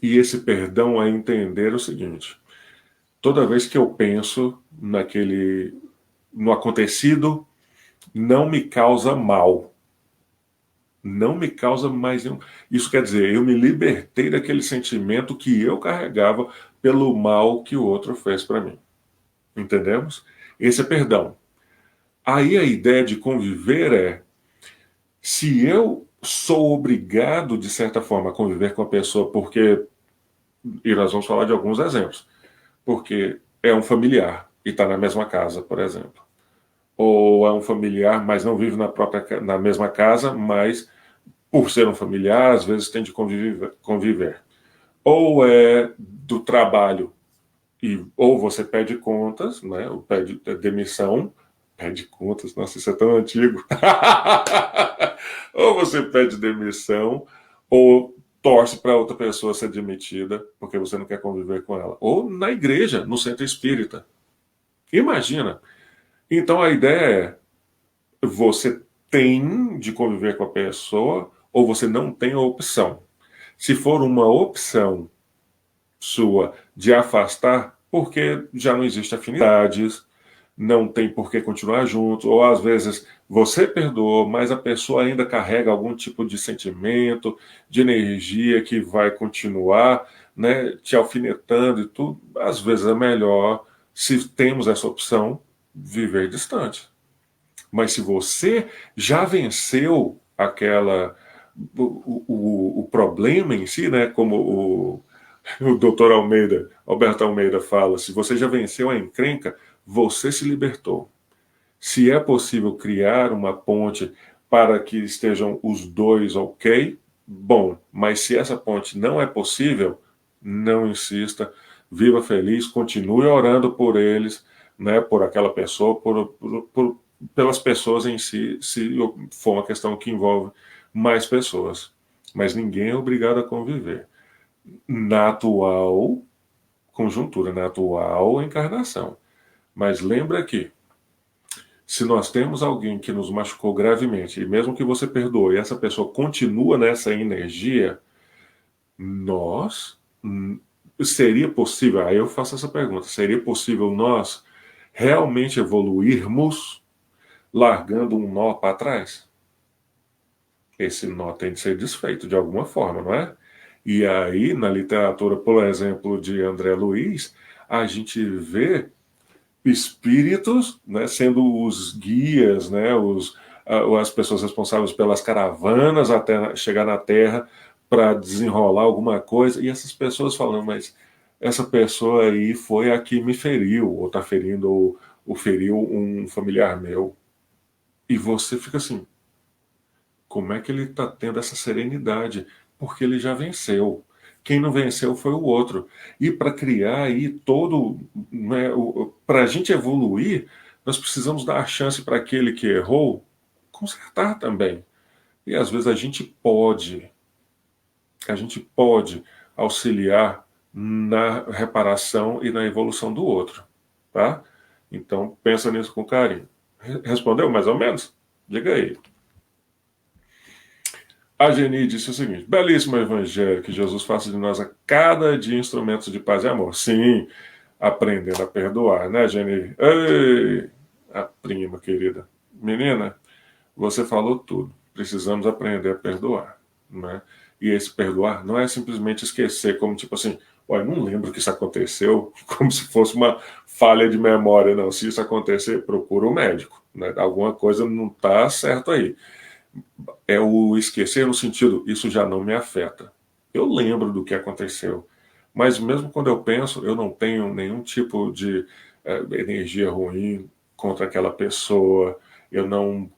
e esse perdão é entender o seguinte: toda vez que eu penso no acontecido, não me causa mal. Não me causa mais nenhum. Isso quer dizer, eu me libertei daquele sentimento que eu carregava pelo mal que o outro fez para mim. Entendemos? Esse é perdão. Aí a ideia de conviver é: se eu sou obrigado, de certa forma, a conviver com a pessoa porque. E nós vamos falar de alguns exemplos. Porque é um familiar e está na mesma casa, por exemplo. Ou é um familiar, mas não vive na mesma casa, mas por ser um familiar, às vezes tem de conviver. Ou é do trabalho, ou você pede contas, né? Ou pede demissão, pede contas, nossa, isso é tão antigo. Ou você pede demissão, ou torce para outra pessoa ser demitida, porque você não quer conviver com ela. Ou na igreja, no centro espírita. Imagina. Então a ideia é: você tem de conviver com a pessoa, ou você não tem a opção. Se for uma opção sua de afastar, porque já não existe afinidades, não tem por que continuar junto, ou às vezes você perdoou, mas a pessoa ainda carrega algum tipo de sentimento, de energia que vai continuar, né, te alfinetando e tudo. Às vezes é melhor, se temos essa opção, viver distante. Mas se você já venceu o problema em si, né, como o doutor Almeida, Alberto Almeida fala, se você já venceu a encrenca, você se libertou. Se é possível criar uma ponte para que estejam os dois ok, bom, mas se essa ponte não é possível, não insista, viva feliz, continue orando por eles, né, por aquela pessoa, pelas pessoas em si, se for uma questão que envolve mais pessoas. Mas ninguém é obrigado a conviver. na atual conjuntura, na atual encarnação. Mas lembra que, se nós temos alguém que nos machucou gravemente, e mesmo que você perdoe, essa pessoa continua nessa energia, nós. Seria possível, aí eu faço essa pergunta, seria possível nós realmente evoluirmos largando um nó para trás? Esse nó tem de ser desfeito de alguma forma, não é? E aí, na literatura, por exemplo, de André Luiz, a gente vê espíritos, né, sendo os guias, né, as pessoas responsáveis pelas caravanas até chegar na Terra para desenrolar alguma coisa, e essas pessoas falando, mas essa pessoa aí foi a que me feriu, ou está ferindo, ou feriu um familiar meu. E você fica assim, como é que ele está tendo essa serenidade? Porque ele já venceu. Quem não venceu foi o outro. E para criar aí todo. Né, para a gente evoluir, nós precisamos dar a chance para aquele que errou consertar também. E às vezes a gente pode auxiliar na reparação e na evolução do outro. Tá? Então pensa nisso com carinho. Respondeu mais ou menos? Diga aí. A Geni disse o seguinte: belíssimo evangelho, que Jesus faça de nós a cada dia instrumentos de paz e amor. Sim, aprendendo a perdoar, né, Geni? Ei, a prima querida. Menina, você falou tudo. Precisamos aprender a perdoar, né? E esse perdoar não é simplesmente esquecer, como tipo assim, olha, não lembro que isso aconteceu, como se fosse uma falha de memória, não. Se isso acontecer, procura o médico, né? Alguma coisa não está certo aí. É o esquecer no sentido, isso já não me afeta. Eu lembro do que aconteceu, mas mesmo quando eu penso, eu não tenho nenhum tipo de energia ruim contra aquela pessoa, eu não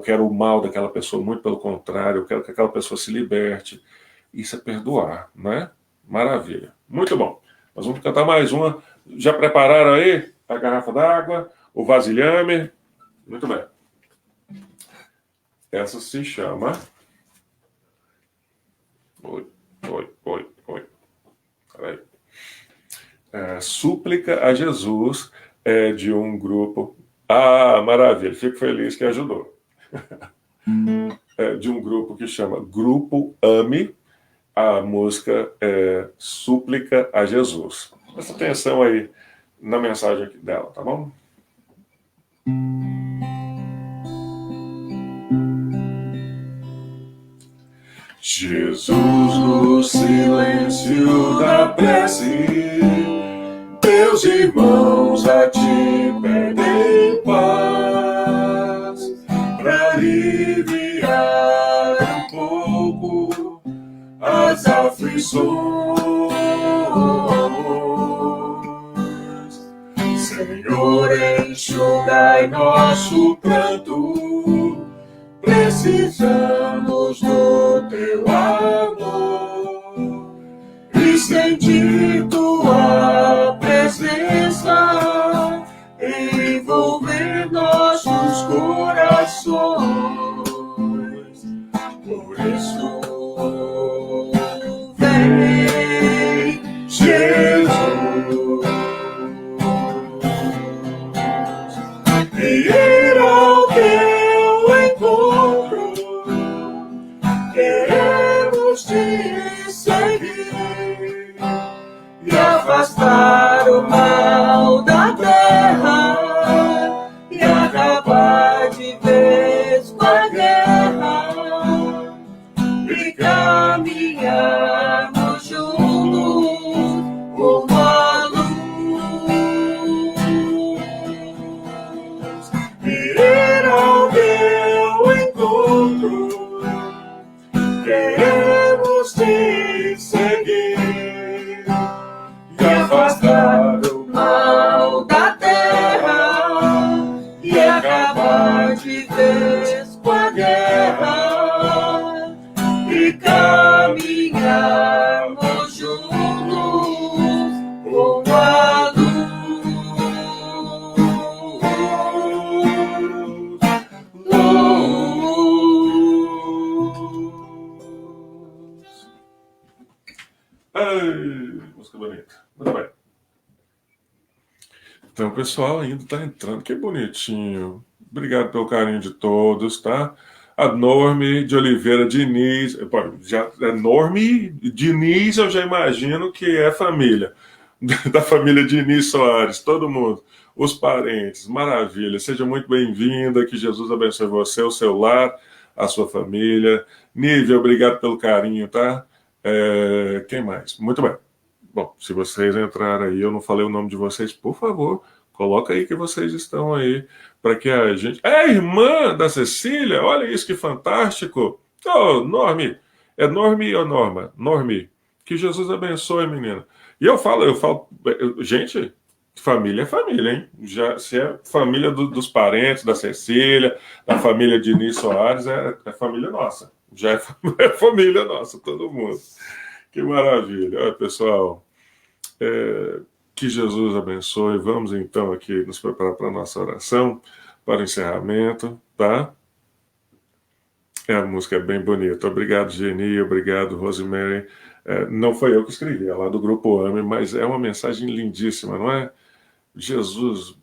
quero o mal daquela pessoa, muito pelo contrário, eu quero que aquela pessoa se liberte. Isso é perdoar, né? Maravilha. Muito bom. Nós vamos cantar mais uma. Já prepararam aí a garrafa d'água, o vasilhame? Muito bem. Essa se chama. Oi, oi, oi, oi. Peraí. Súplica a Jesus é de um grupo. Ah, maravilha, fico feliz que ajudou. É de um grupo que chama Grupo Ame. A música é Súplica a Jesus. Presta atenção aí na mensagem dela, tá bom? Jesus, no silêncio da prece, teus irmãos a ti pedem paz, para aliviar um pouco as aflições. Senhor, enxugai nosso pranto, precisamos do teu amor e sentir tua presença envolver nossos corações. Por isso, vem, Jesus, e ir ao teu encontro. Queremos te seguir e afastar o mal da terra e acabar de vez com a guerra e caminharmos juntos rumo à luz. E ir ao teu encontro. Queremos te seguir e afastar o mal da terra e acabar de vez com a guerra e caminharmos juntos com a luz. música bonita. Muito bem. Então, o pessoal ainda está entrando. Que bonitinho. Obrigado pelo carinho de todos, tá? A Norme de Oliveira Diniz. Já, é Norme Diniz, eu já imagino que é família. Da família Diniz Soares, todo mundo. Os parentes, maravilha. Seja muito bem-vinda. Que Jesus abençoe você, o seu lar, a sua família. Nívia, obrigado pelo carinho, tá? Quem mais? Muito bem. Bom, se vocês entrarem aí, eu não falei o nome de vocês, por favor, coloca aí que vocês estão aí, para que a gente... É irmã da Cecília? Olha isso que fantástico! Oh, Norme! É Norme ou Norma? Norme. Que Jesus abençoe, menina. E gente, família é família, hein? Já, se é família dos parentes da Cecília, da família de Diniz Soares, é família nossa. Já é, é família nossa, todo mundo. Que maravilha. Olha, pessoal, que Jesus abençoe. Vamos então aqui nos preparar para a nossa oração, para o encerramento, tá? A música é bem bonita. Obrigado, Geni. Obrigado, Rosemary. Não foi eu que escrevi, é lá do Grupo AME, mas é uma mensagem lindíssima, não é? Jesus,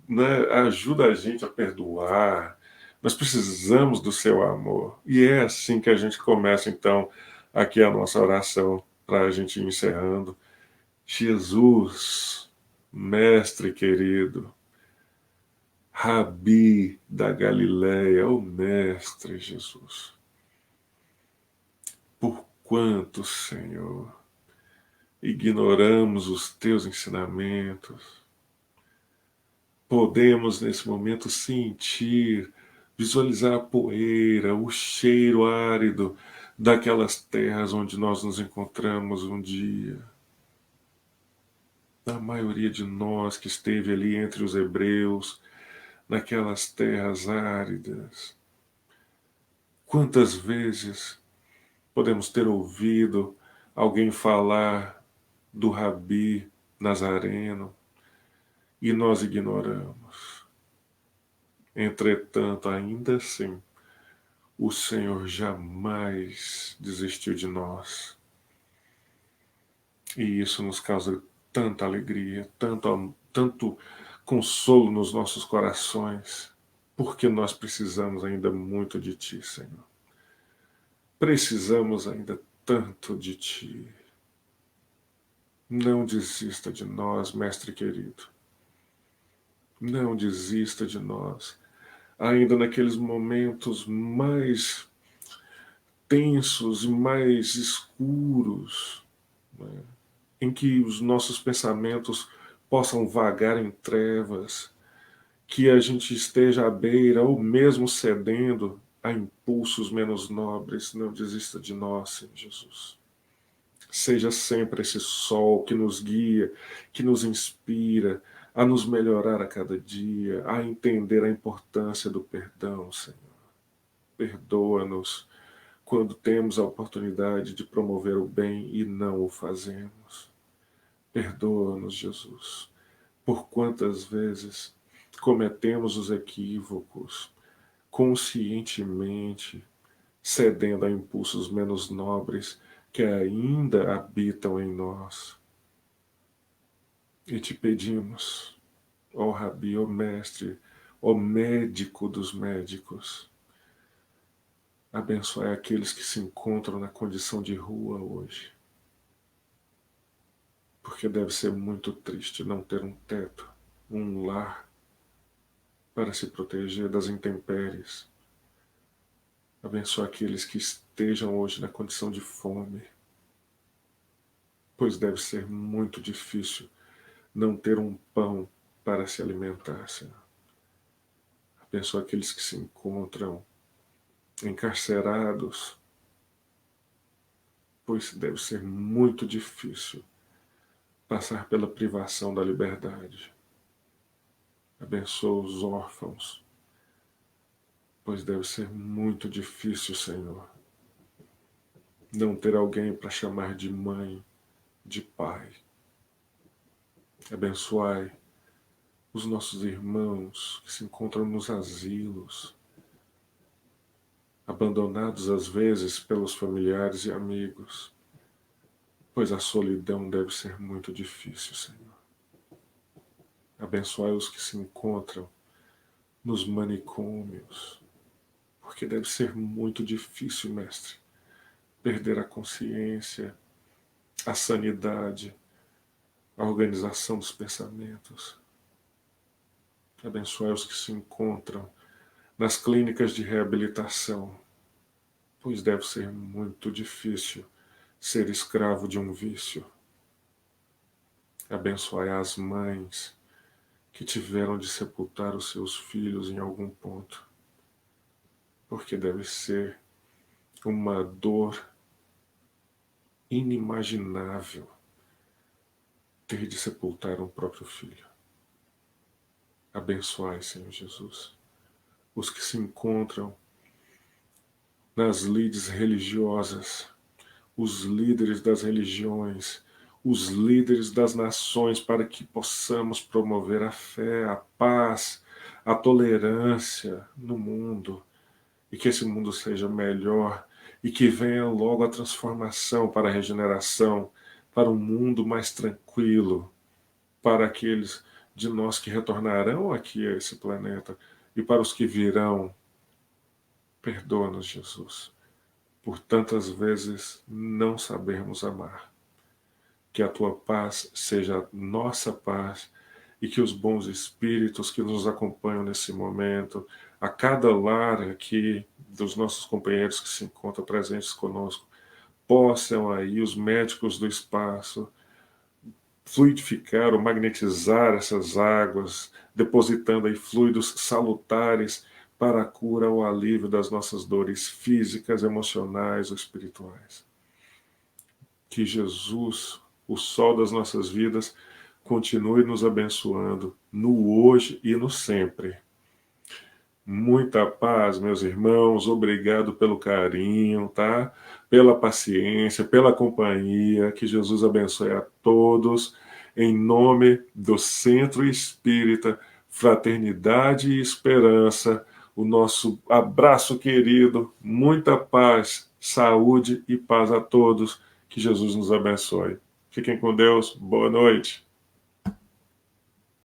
né, ajuda a gente a perdoar. Nós precisamos do seu amor. E é assim que a gente começa, então, aqui a nossa oração, para a gente ir encerrando. Jesus, mestre querido, Rabi da Galileia, o mestre Jesus, por quanto, Senhor, ignoramos os teus ensinamentos, podemos nesse momento sentir, visualizar a poeira, o cheiro árido daquelas terras onde nós nos encontramos um dia. A maioria de nós que esteve ali entre os hebreus, naquelas terras áridas. Quantas vezes podemos ter ouvido alguém falar do Rabi Nazareno e nós ignoramos? Entretanto, ainda assim, o Senhor jamais desistiu de nós. E isso nos causa tanta alegria, tanto consolo nos nossos corações, porque nós precisamos ainda muito de Ti, Senhor. Precisamos ainda tanto de Ti. Não desista de nós, Mestre querido. Não desista de nós. Ainda naqueles momentos mais tensos e mais escuros, né, em que os nossos pensamentos possam vagar em trevas, que a gente esteja à beira ou mesmo cedendo a impulsos menos nobres. Não desista de nós, Senhor Jesus. Seja sempre esse sol que nos guia, que nos inspira a nos melhorar a cada dia, a entender a importância do perdão, Senhor. Perdoa-nos quando temos a oportunidade de promover o bem e não o fazemos. Perdoa-nos, Jesus, por quantas vezes cometemos os equívocos conscientemente, cedendo a impulsos menos nobres que ainda habitam em nós. E te pedimos, ó Rabi, ó Mestre, ó Médico dos médicos, abençoe aqueles que se encontram na condição de rua hoje. Porque deve ser muito triste não ter um teto, um lar para se proteger das intempéries. Abençoe aqueles que estejam hoje na condição de fome, pois deve ser muito difícil não ter um pão para se alimentar, Senhor. Abençoe aqueles que se encontram encarcerados, pois deve ser muito difícil passar pela privação da liberdade. Abençoa os órfãos, pois deve ser muito difícil, Senhor, não ter alguém para chamar de mãe, de pai. Abençoai os nossos irmãos que se encontram nos asilos, abandonados às vezes pelos familiares e amigos, pois a solidão deve ser muito difícil, Senhor. Abençoai os que se encontram nos manicômios, porque deve ser muito difícil, Mestre, perder a consciência, a sanidade, a organização dos pensamentos. Abençoai os que se encontram nas clínicas de reabilitação, pois deve ser muito difícil ser escravo de um vício. Abençoai as mães que tiveram de sepultar os seus filhos em algum ponto, porque deve ser uma dor inimaginável ter de sepultar um próprio filho. Abençoai, Senhor Jesus, os que se encontram nas lides religiosas, os líderes das religiões, os líderes das nações, para que possamos promover a fé, a paz, a tolerância no mundo, e que esse mundo seja melhor, e que venha logo a transformação para a regeneração, para um mundo mais tranquilo, para aqueles de nós que retornarão aqui a esse planeta, e para os que virão. Perdoa-nos, Jesus, por tantas vezes não sabermos amar. Que a tua paz seja a nossa paz e que os bons espíritos que nos acompanham nesse momento, a cada lar aqui dos nossos companheiros que se encontram presentes conosco, possam aí, os médicos do espaço, fluidificar ou magnetizar essas águas, depositando aí fluidos salutares para a cura ou alívio das nossas dores físicas, emocionais ou espirituais. Que Jesus, o sol das nossas vidas, continue nos abençoando no hoje e no sempre. Muita paz, meus irmãos. Obrigado pelo carinho, tá? Pela paciência, pela companhia. Que Jesus abençoe a todos. Em nome do Centro Espírita Fraternidade e Esperança, o nosso abraço querido. Muita paz, saúde e paz a todos. Que Jesus nos abençoe. Fiquem com Deus. Boa noite.